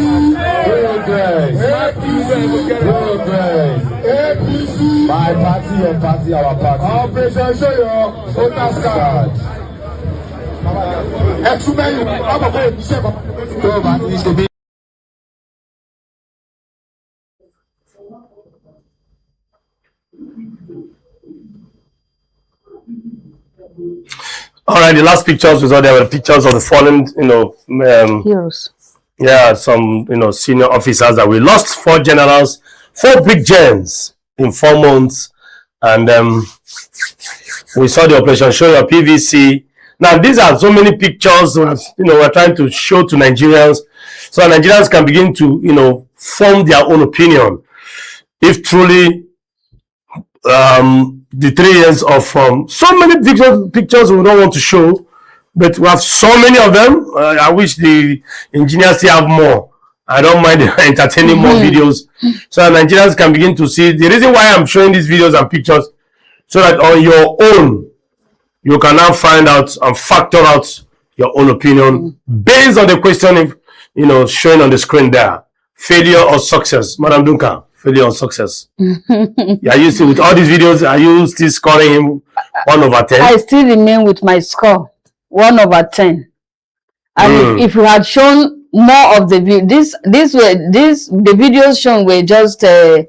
Progress. APC. Progress. APC. My party, your party, our party. Operation show your voters card. All right, the last pictures was all there were pictures of the fallen, heroes. Yeah, some senior officers that we lost. 4 generals, 4 big gens in 4 months, and we saw the operation show your PVC. Now these are so many pictures we're trying to show to Nigerians, so Nigerians can begin to form their own opinion if truly the 3 years of so many pictures we don't want to show, but we have so many of them. I wish the engineers still have more. I don't mind entertaining more videos, so Nigerians can begin to see the reason why I'm showing these videos and pictures, so that on your own you can now find out and factor out your own opinion based on the question showing on the screen there. Failure or success, Madam Duncan? Failure or success? Yeah, you see, with all these videos, are you still scoring him 1/10? I still remain with my score 1/10. And if you had shown more of the the videos shown were just a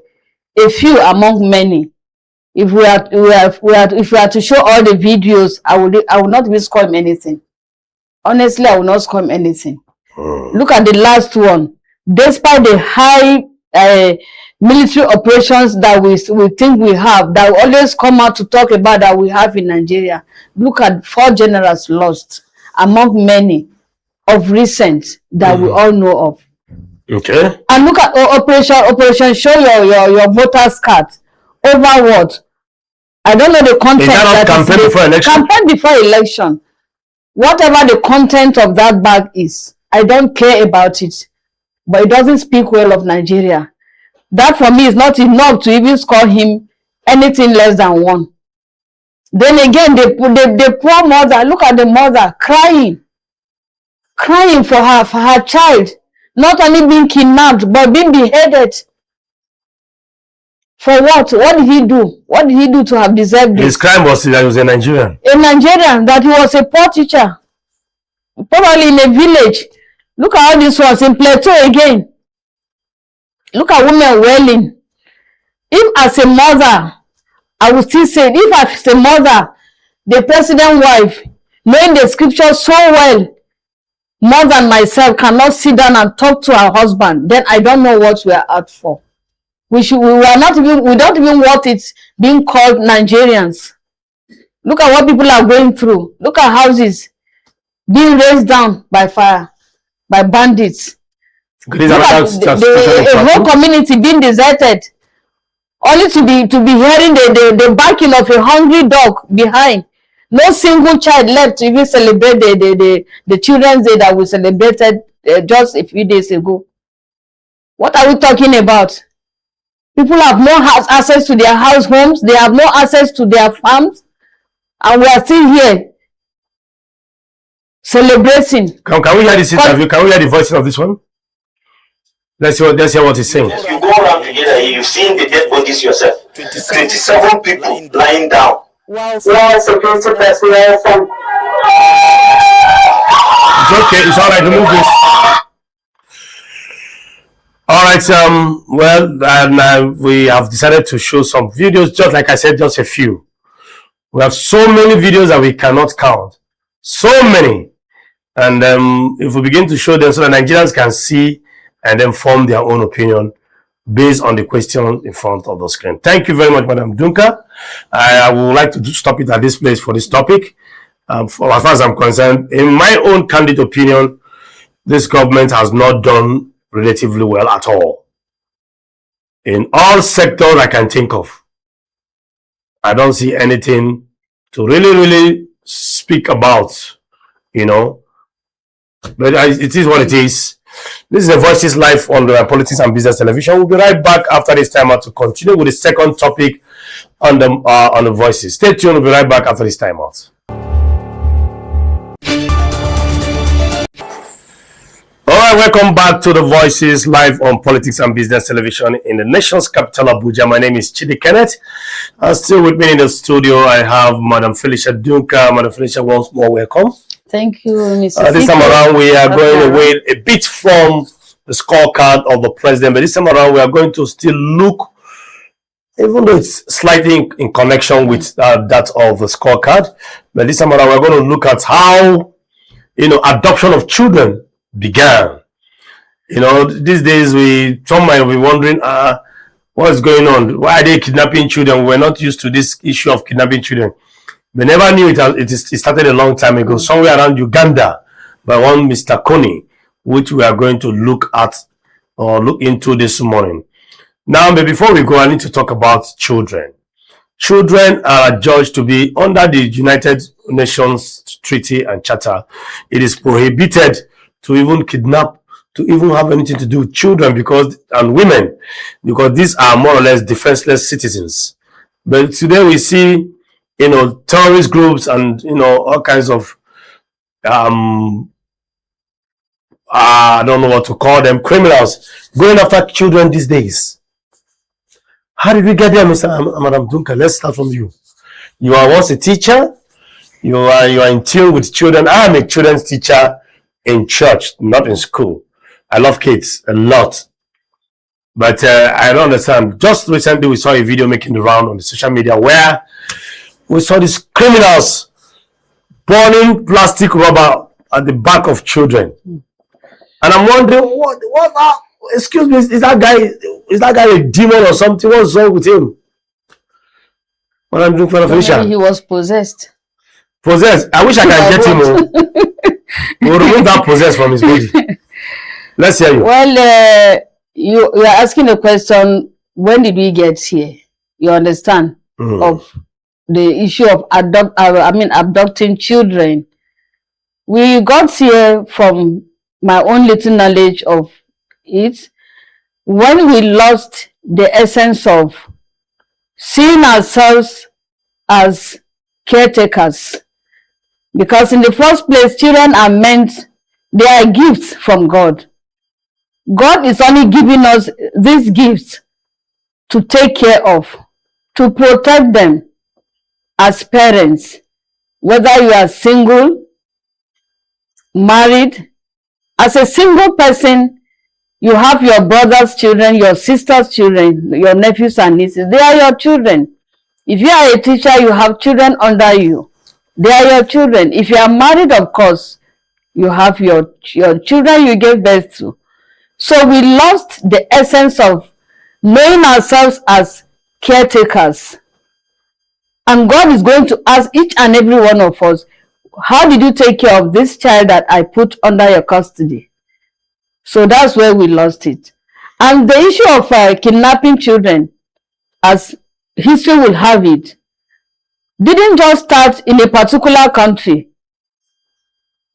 few among many. If we had to show all the videos, I would not even score him anything. Honestly, I will not score him anything. Look at the last one. Despite the high military operations that we think we have, that we always come out to talk about, that we have in Nigeria, look at 4 generals lost among many of recent that we all know of. Okay. And look at operation show your voters card. Over what? I don't know the content. Campaign before election. Campaign before election. Whatever the content of that bag is, I don't care about it. But it doesn't speak well of Nigeria. That for me is not enough to even score him anything less than 1. Then again, the poor mother, look at the mother crying for her child, not only being kidnapped but being beheaded. For what? What did he do? What did he do to have deserved this? His crime was that he was a Nigerian. A Nigerian, that he was a poor teacher, probably in a village. Look at all this was in Plateau again. Look at women wailing. If as a mother, I would still say, if as a mother, the president's wife, knowing the scripture so well, more than myself, cannot sit down and talk to her husband, then I don't know what we are out for. We don't even want it being called Nigerians. Look at what people are going through. Look at houses being razed down by fire, by bandits. Look at a whole community being deserted, only to be hearing the barking of a hungry dog behind. No single child left to even celebrate the Children's Day that we celebrated just a few days ago. What are we talking about? People have no access to their homes. They have no access to their farms, and we are still here celebrating. Can we hear this interview? Can we hear the voice of this one? Let's hear what he's saying. You go around together, you've seen the dead bodies yourself. 27 people lying down. It's okay. It's all right. Remove this. All right. We have decided to show some videos. Just like I said, just a few. We have so many videos that we cannot count. So many, and if we begin to show them so that Nigerians can see and then form their own opinion based on the question in front of the screen. Thank you very much, Madam Duncan. I would like to stop it at this place for this topic. For as far as I'm concerned, in my own candid opinion, this government has not done relatively well at all. in all sectors I can think of. I don't see anything to really speak about, you know. But it is what it is. This is the Voices Live on the Politics and Business Television. We'll be right back after this time out to continue with the second topic on the Voices. Stay tuned. We'll be right back after this time out. Alright, welcome back to the Voices Live on Politics and Business Television in the nation's capital, Abuja. My name is Chidi Kenneth. Still with me in the studio, I have Madam Felicia Duncan. Madam Felicia, once more, welcome. Thank you, Mr. This time around, we are going away a bit from the scorecard of the president, but this time around, we are going to still look, even though it's slightly in connection with that of the scorecard, but this time around, we're going to look at how, you know, adoption of children began. You know, these days, some might be wondering, what's going on? Why are they kidnapping children? We're not used to this issue of kidnapping children. We never knew it started a long time ago, somewhere around Uganda, by one Mr. Kony, which we are going to look at or look into this morning. Now, but before we go, I need to talk about children. Children are adjudged to be under the United Nations Treaty and Charter. It is prohibited to even kidnap, to even have anything to do with children and women, because these are more or less defenseless citizens. But today we see, you know, terrorist groups and, you know, all kinds of, I don't know what to call them, criminals going after children these days. How did we get there, Madam Duncan? Let's start from you. You are once a teacher. You are in tune with children. I am a children's teacher in church, not in school. I love kids a lot. But I don't understand. Just recently, we saw a video making the round on the social media where we saw these criminals burning plastic rubber at the back of children. And I'm wondering, excuse me, is that guy a demon or something? What's wrong with him? What I'm doing for Felicia? He was possessed. Possessed? I wish I can get him. We'll remove that possessed from his body. Let's hear you. Well, you are asking a question, when did we get here? You understand? Of the issue of abducting children. We got here from my own little knowledge of it when we lost the essence of seeing ourselves as caretakers. Because in the first place, children are meant, they are gifts from God. God is only giving us these gifts to take care of, to protect them as parents. Whether you are single, married, as a single person, you have your brother's children, your sister's children, your nephews and nieces. They are your children. If you are a teacher, you have children under you. They are your children. If you are married, of course, you have your children you gave birth to. So we lost the essence of knowing ourselves as caretakers. And God is going to ask each and every one of us, how did you take care of this child that I put under your custody? So that's where we lost it. And the issue of kidnapping children, as history will have it, didn't just start in a particular country.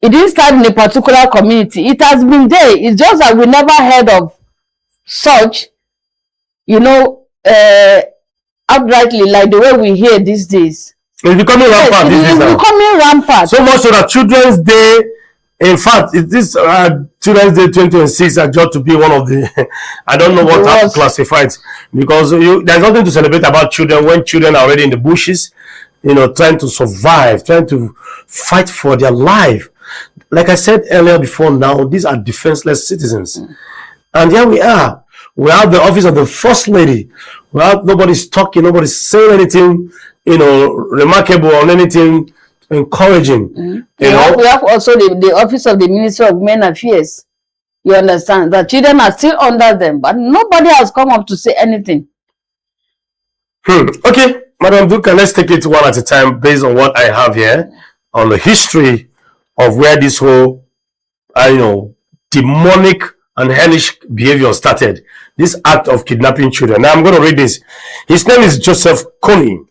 It didn't start in a particular community. It has been there. It's just that we never heard of such, you know, outrightly like the way we hear these days. It's becoming rampant. It's becoming rampant. So much so that Children's Day, in fact, this Children's Day 2026 are just to be one of the, I don't know what to classify it, because there's nothing to celebrate about children when children are already in the bushes, you know, trying to survive, trying to fight for their life. Like I said earlier before now, these are defenseless citizens. And here we are. We have the office of the First Lady. We have nobody's talking, nobody's saying anything, you know, remarkable or anything encouraging. We have also the office of the Minister of Men Affairs. You understand? The children are still under them, but nobody has come up to say anything. Okay, Madam Duncan, let's take it one at a time based on what I have here on the history of where this whole, you know, demonic and hellish behavior started. this act of kidnapping children. Now I'm going to read this. His name is Joseph Kony,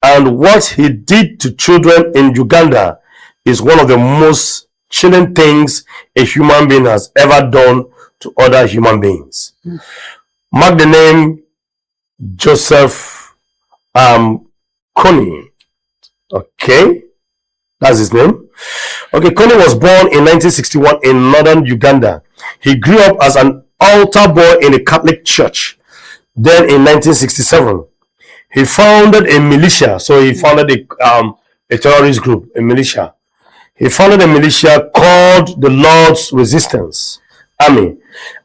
and what he did to children in Uganda is one of the most chilling things a human being has ever done to other human beings. Mark the name Joseph Kony. Okay, that's his name. Okay, Kony was born in 1961 in northern Uganda. He grew up as an altar boy in a Catholic church. Then in 1967, he founded a militia. So he founded a terrorist group, a militia. He founded a militia called the Lord's Resistance Army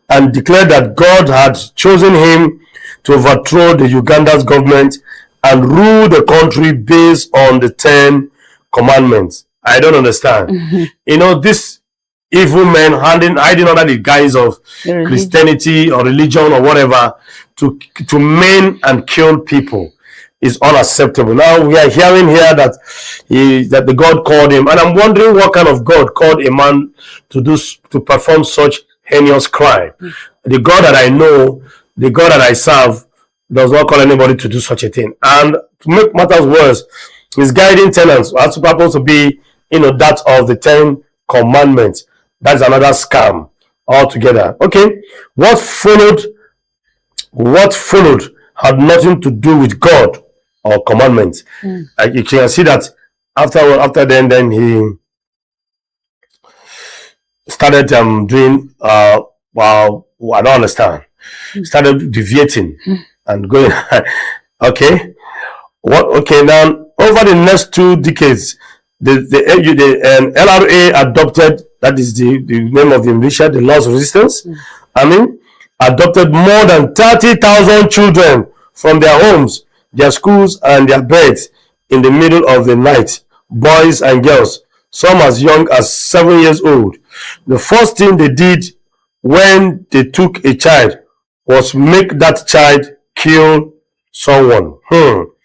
and declared that God had chosen him to overthrow the Uganda's government and rule the country based on the 10 commandments. I don't understand. You know, this evil men hiding under the guise of Christianity or religion or whatever to maim and kill people is unacceptable. Now we are hearing here that the God called him, and I'm wondering what kind of God called a man to perform such heinous crime. The God that I know, the God that I serve, does not call anybody to do such a thing. And to make matters worse, his guiding tenets are supposed to be, that of the 10 commandments. That's another scam altogether. Okay, what followed had nothing to do with God or commandments. You can see that after then he started doing well, I don't understand. Started deviating and going. Okay, now over the next 2 decades, the LRA adopted, that is the name of the militia, the Lord's Resistance Army, adopted more than 30,000 children from their homes, their schools, and their beds in the middle of the night, boys and girls, some as young as 7 years old. The first thing they did when they took a child was make that child kill someone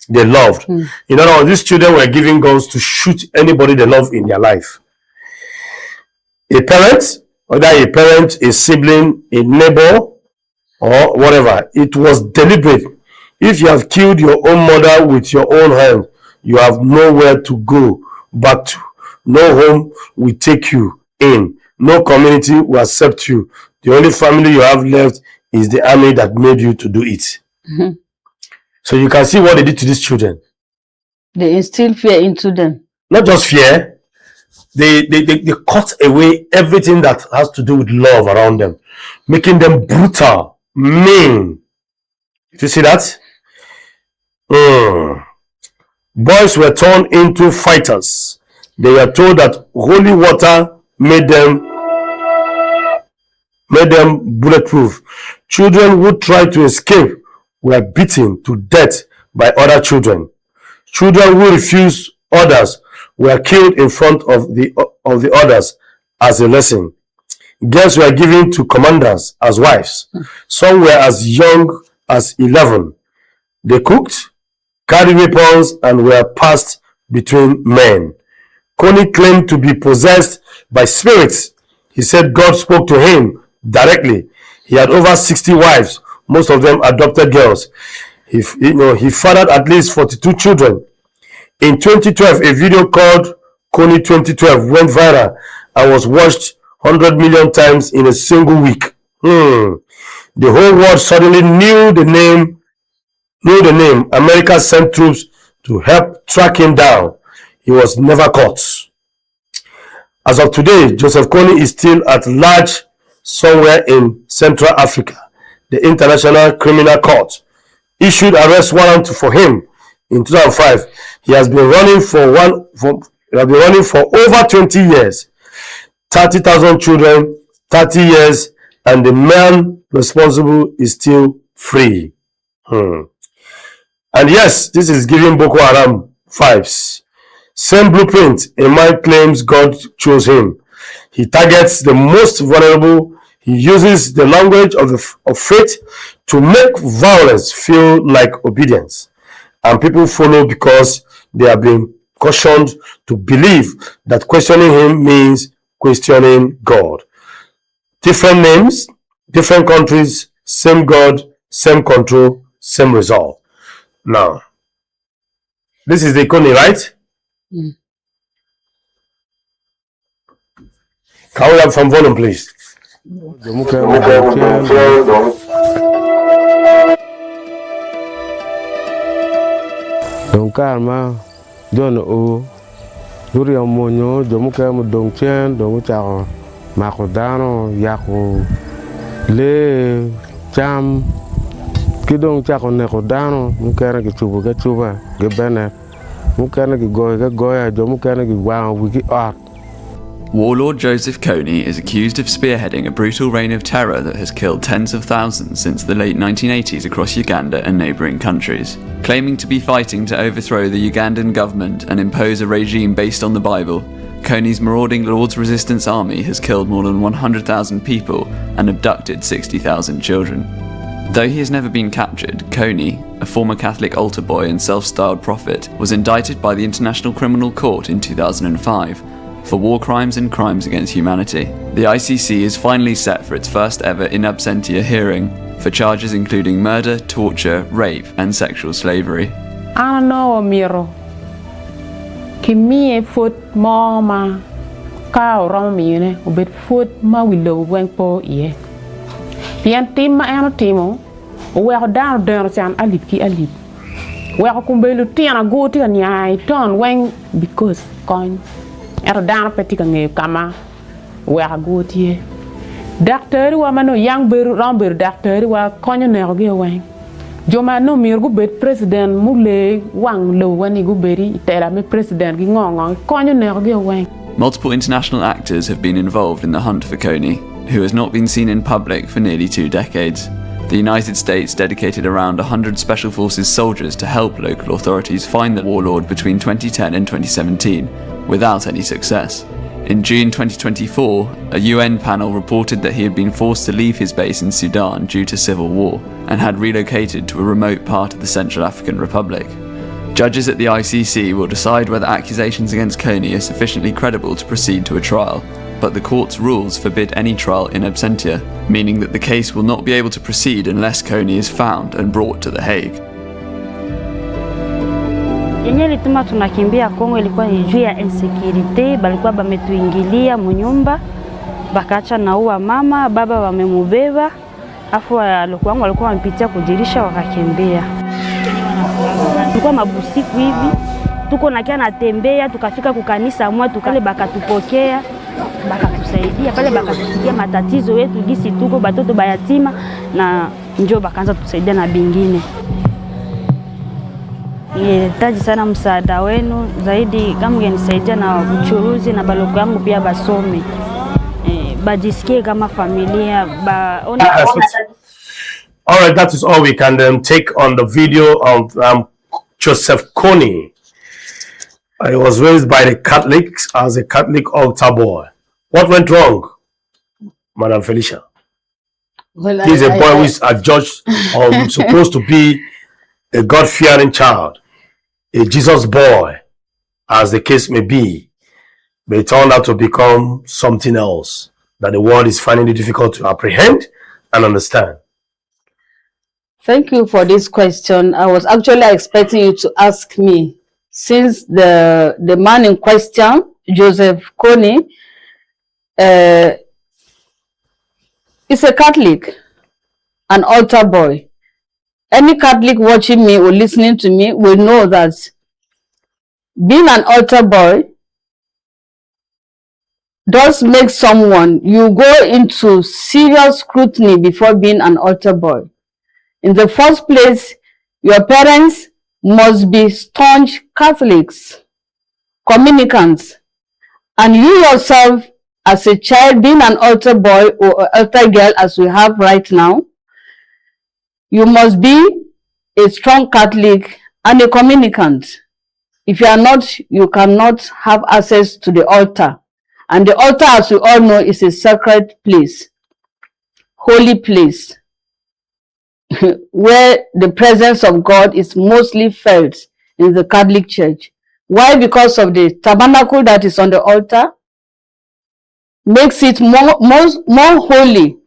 they loved. In other words, these children were given guns to shoot anybody they love in their life. A parent, whether a parent, a sibling, a neighbor, or whatever, it was deliberate. If you have killed your own mother with your own hand, you have nowhere to go back to. No home will take you in. No community will accept you. The only family you have left is the army that made you to do it. So you can see what they did to these children. They instill fear into them. Not just fear. They cut away everything that has to do with love around them, making them brutal, mean. Do you see that? Boys were turned into fighters. They were told that holy water made them bulletproof. Children who tried to escape were beaten to death by other children. Children who refused orders were killed in front of the others as a lesson. Girls were given to commanders as wives. Some were as young as 11. They cooked, carried weapons, and were passed between men. Kony claimed to be possessed by spirits. He said God spoke to him directly. He had over 60 wives, most of them adopted girls. He fathered at least 42 children. In 2012, a video called Kony 2012 went viral and was watched 100 million times in a single week. The whole world suddenly knew the name. America sent troops to help track him down. He was never caught. As of today, Joseph Kony is still at large somewhere in Central Africa. The International Criminal Court issued arrest warrant for him in 2005. He has been running for over 20 years. 30,000 children, 30 years, and the man responsible is still free. And yes, this is giving Boko Haram vibes. Same blueprint. A man claims God chose him. He targets the most vulnerable. He uses the language of faith to make violence feel like obedience. And people follow because they have been cautioned to believe that questioning him means questioning God. Different names, different countries, same God, same control, same result. Now, this is the Kony, right? Mm. Can we have some volume, please? Don Karma, John O. Duria Monyo, Jomuka Don Chen, Domucha, Makodano, Yako, Le Cham, Kidong Chako Nekodano, Mukana Chuba, Gebene, Mukana Goya, Jomukana Wow, Wiki Art. Warlord Joseph Kony is accused of spearheading a brutal reign of terror that has killed tens of thousands since the late 1980s across Uganda and neighbouring countries. Claiming to be fighting to overthrow the Ugandan government and impose a regime based on the Bible, Kony's marauding Lord's Resistance Army has killed more than 100,000 people and abducted 60,000 children. Though he has never been captured, Kony, a former Catholic altar boy and self-styled prophet, was indicted by the International Criminal Court in 2005 for war crimes and crimes against humanity. The ICC is finally set for its first ever in absentia hearing for charges including murder, torture, rape and sexual slavery. I know Miro. Kimi foot mama cow romine ubet foot ma willow wengpo ye. Pian tim ma ano timo we down chan alip ki alip. We kumbelu tiana go ti nyai ton weng because coin. Era down petika nge kama we go ti. Doctor wa mano yang beru ramber doctor wa konyo nego ge weng. Joma no mir gu bet president mule wang lo wani gu beri tera me president gi ngong konyo nego ge weng. Multiple international actors have been involved in the hunt for Kony, who has not been seen in public for nearly 2 decades. The United States dedicated around 100 Special Forces soldiers to help local authorities find the warlord between 2010 and 2017, without any success. In June 2024, a UN panel reported that he had been forced to leave his base in Sudan due to civil war and had relocated to a remote part of the Central African Republic. Judges at the ICC will decide whether accusations against Kony are sufficiently credible to proceed to a trial, but the court's rules forbid any trial in absentia, meaning that the case will not be able to proceed unless Kony is found and brought to The Hague. Yenye lituma tunakimbia Kongo ilikuwa ni juu ya insecurity, balikuwa bametuingilia munyumba, bakacha naua mama, baba wamemubeba, afu walikuwa wampitia kujirisha wakakimbia. Tulikuwa mabusiku hivi, tuko nakia natembea, tukafika kukanisa mwa tukale bakatupokea, bakatusaidia, pale bakatusikia matatizo yetu gisi tuko batoto bayatima na njoo bakaanza tusaidia na bingine. Nihitaji sana msaada wenu zaidi kama ungenisaidia na uchuruzi na baloko yangu pia basome. Bajisikie kama familia All right, that is all we can take on the video of Joseph Kony. I was raised by the Catholics as a Catholic altar boy. What went wrong, Madam Felicia? Well, he's a boy who is adjudged or supposed to be a God-fearing child, a Jesus boy, as the case may be, but it turned out to become something else that the world is finding it difficult to apprehend and understand. Thank you for this question. I was actually expecting you to ask me, since the man in question, Joseph Kony, is a Catholic, an altar boy. Any Catholic watching me or listening to me will know that being an altar boy does make someone, you go into serious scrutiny before being an altar boy. In the first place, your parents must be staunch Catholics, communicants, and you yourself as a child being an altar boy or altar girl as we have right now, you must be a strong Catholic and a communicant. If you are not, you cannot have access to the altar. And the altar, as we all know, is a sacred place, holy place, where the presence of God is mostly felt in the Catholic Church. Why? Because of the tabernacle that is on the altar, makes it more holy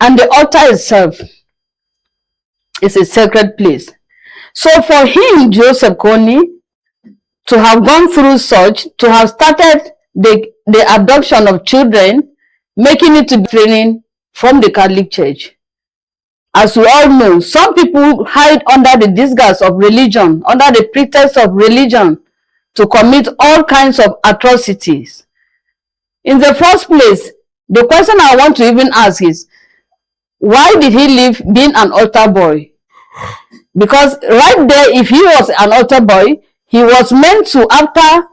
And the altar itself is a sacred place. So for him, Joseph Kony, to have gone through such, to have started the abduction of children, making it to training from the Catholic Church. As we all know, some people hide under the disguise of religion, under the pretext of religion, to commit all kinds of atrocities. In the first place, the question I want to even ask is, why did he leave being an altar boy? Because right there, if he was an altar boy, he was meant to, after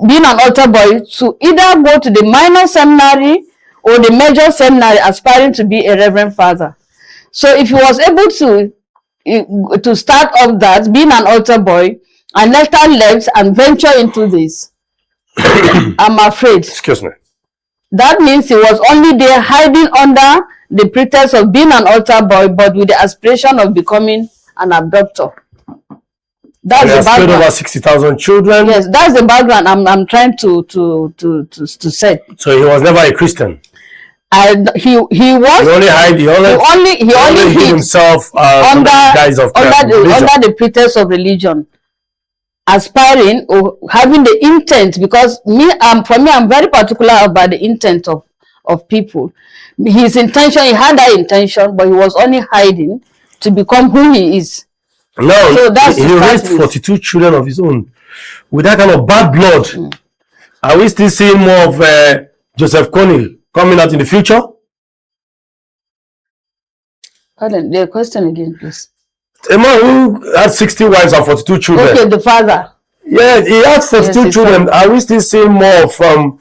being an altar boy, to either go to the minor seminary or the major seminary, aspiring to be a reverend father. So if he was able to start off that, being an altar boy, and later left and venture into this, I'm afraid. Excuse me. That means he was only there hiding under the pretext of being an altar boy, but with the aspiration of becoming an abductor. That's the background. Over 60,000 children. Yes, that's the background I'm trying to set. So he was never a Christian. He only hid himself under the pretext of religion, aspiring or having the intent. Because for me, I'm very particular about the intent of people. His intention, he had that intention, but he was only hiding to become who he is. No, so that's he raised 42 children of his own with that kind of bad blood. Are we still seeing more of Joseph Kony coming out in the future? Pardon, the question again, please. A man who had 60 wives and 42 children. Okay, the father. Yeah, he had 42 children. Father. Are we still seeing more from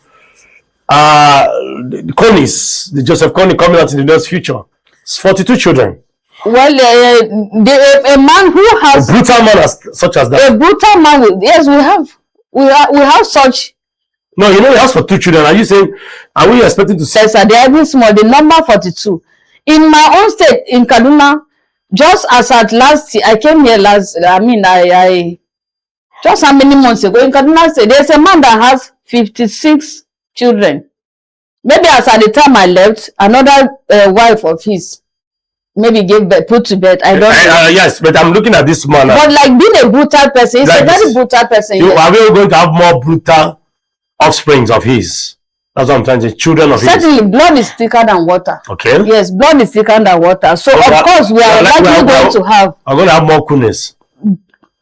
the Konys, the Joseph Kony coming out in the next future? It's 42 children. Well, a man who has a brutal man such as that. A brutal man, yes, we have such. No, you know he has 42 children. Are you saying? Are we expecting to see? Yes, sir. They are even small. The number 42. In my own state, in Kaduna, just as at last, I came here last. I just how many months ago in Kaduna State, there's a man that has 56 children. Maybe as at the time I left, another wife of his maybe gave birth, put to bed. I don't know. Yes, but I'm looking at this man. But like being a brutal person, he's like a very brutal person. Are we going to have more brutal offsprings of his? That's what I'm trying to say. Children of his. Certainly, blood is thicker than water. Okay. Yes, blood is thicker than water. So of course we are likely going to have. I'm going to have more Konys.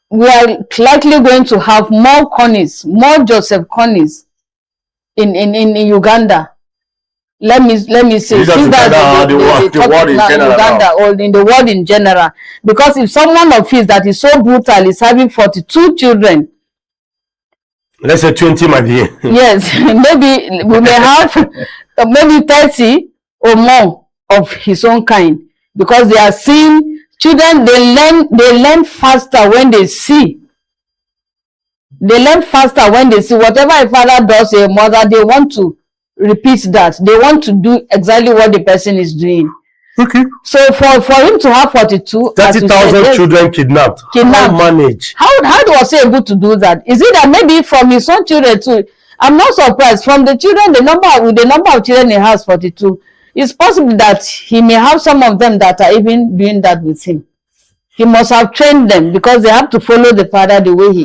We are likely going to have more Konys, more Joseph Konys in Uganda. Let me say, since that's the world in general, Uganda or in the world in general. Because if someone of his that is so brutal is having 42 children, let's say 20 might be. Yes, maybe we may have maybe 30 or more of his own kind, because they are seeing children. They learn faster when they see. They learn faster when they see whatever a father does or a mother. They want to repeat that. They want to do exactly what the person is doing. Okay. So for him to have 42, 30,000 children kidnapped. How manage? How was he able to do that? Is it that maybe from his own children too? I'm not surprised. From the children, the number of children he has, 42. It's possible that he may have some of them that are even doing that with him. He must have trained them, because they have to follow the father the way he is.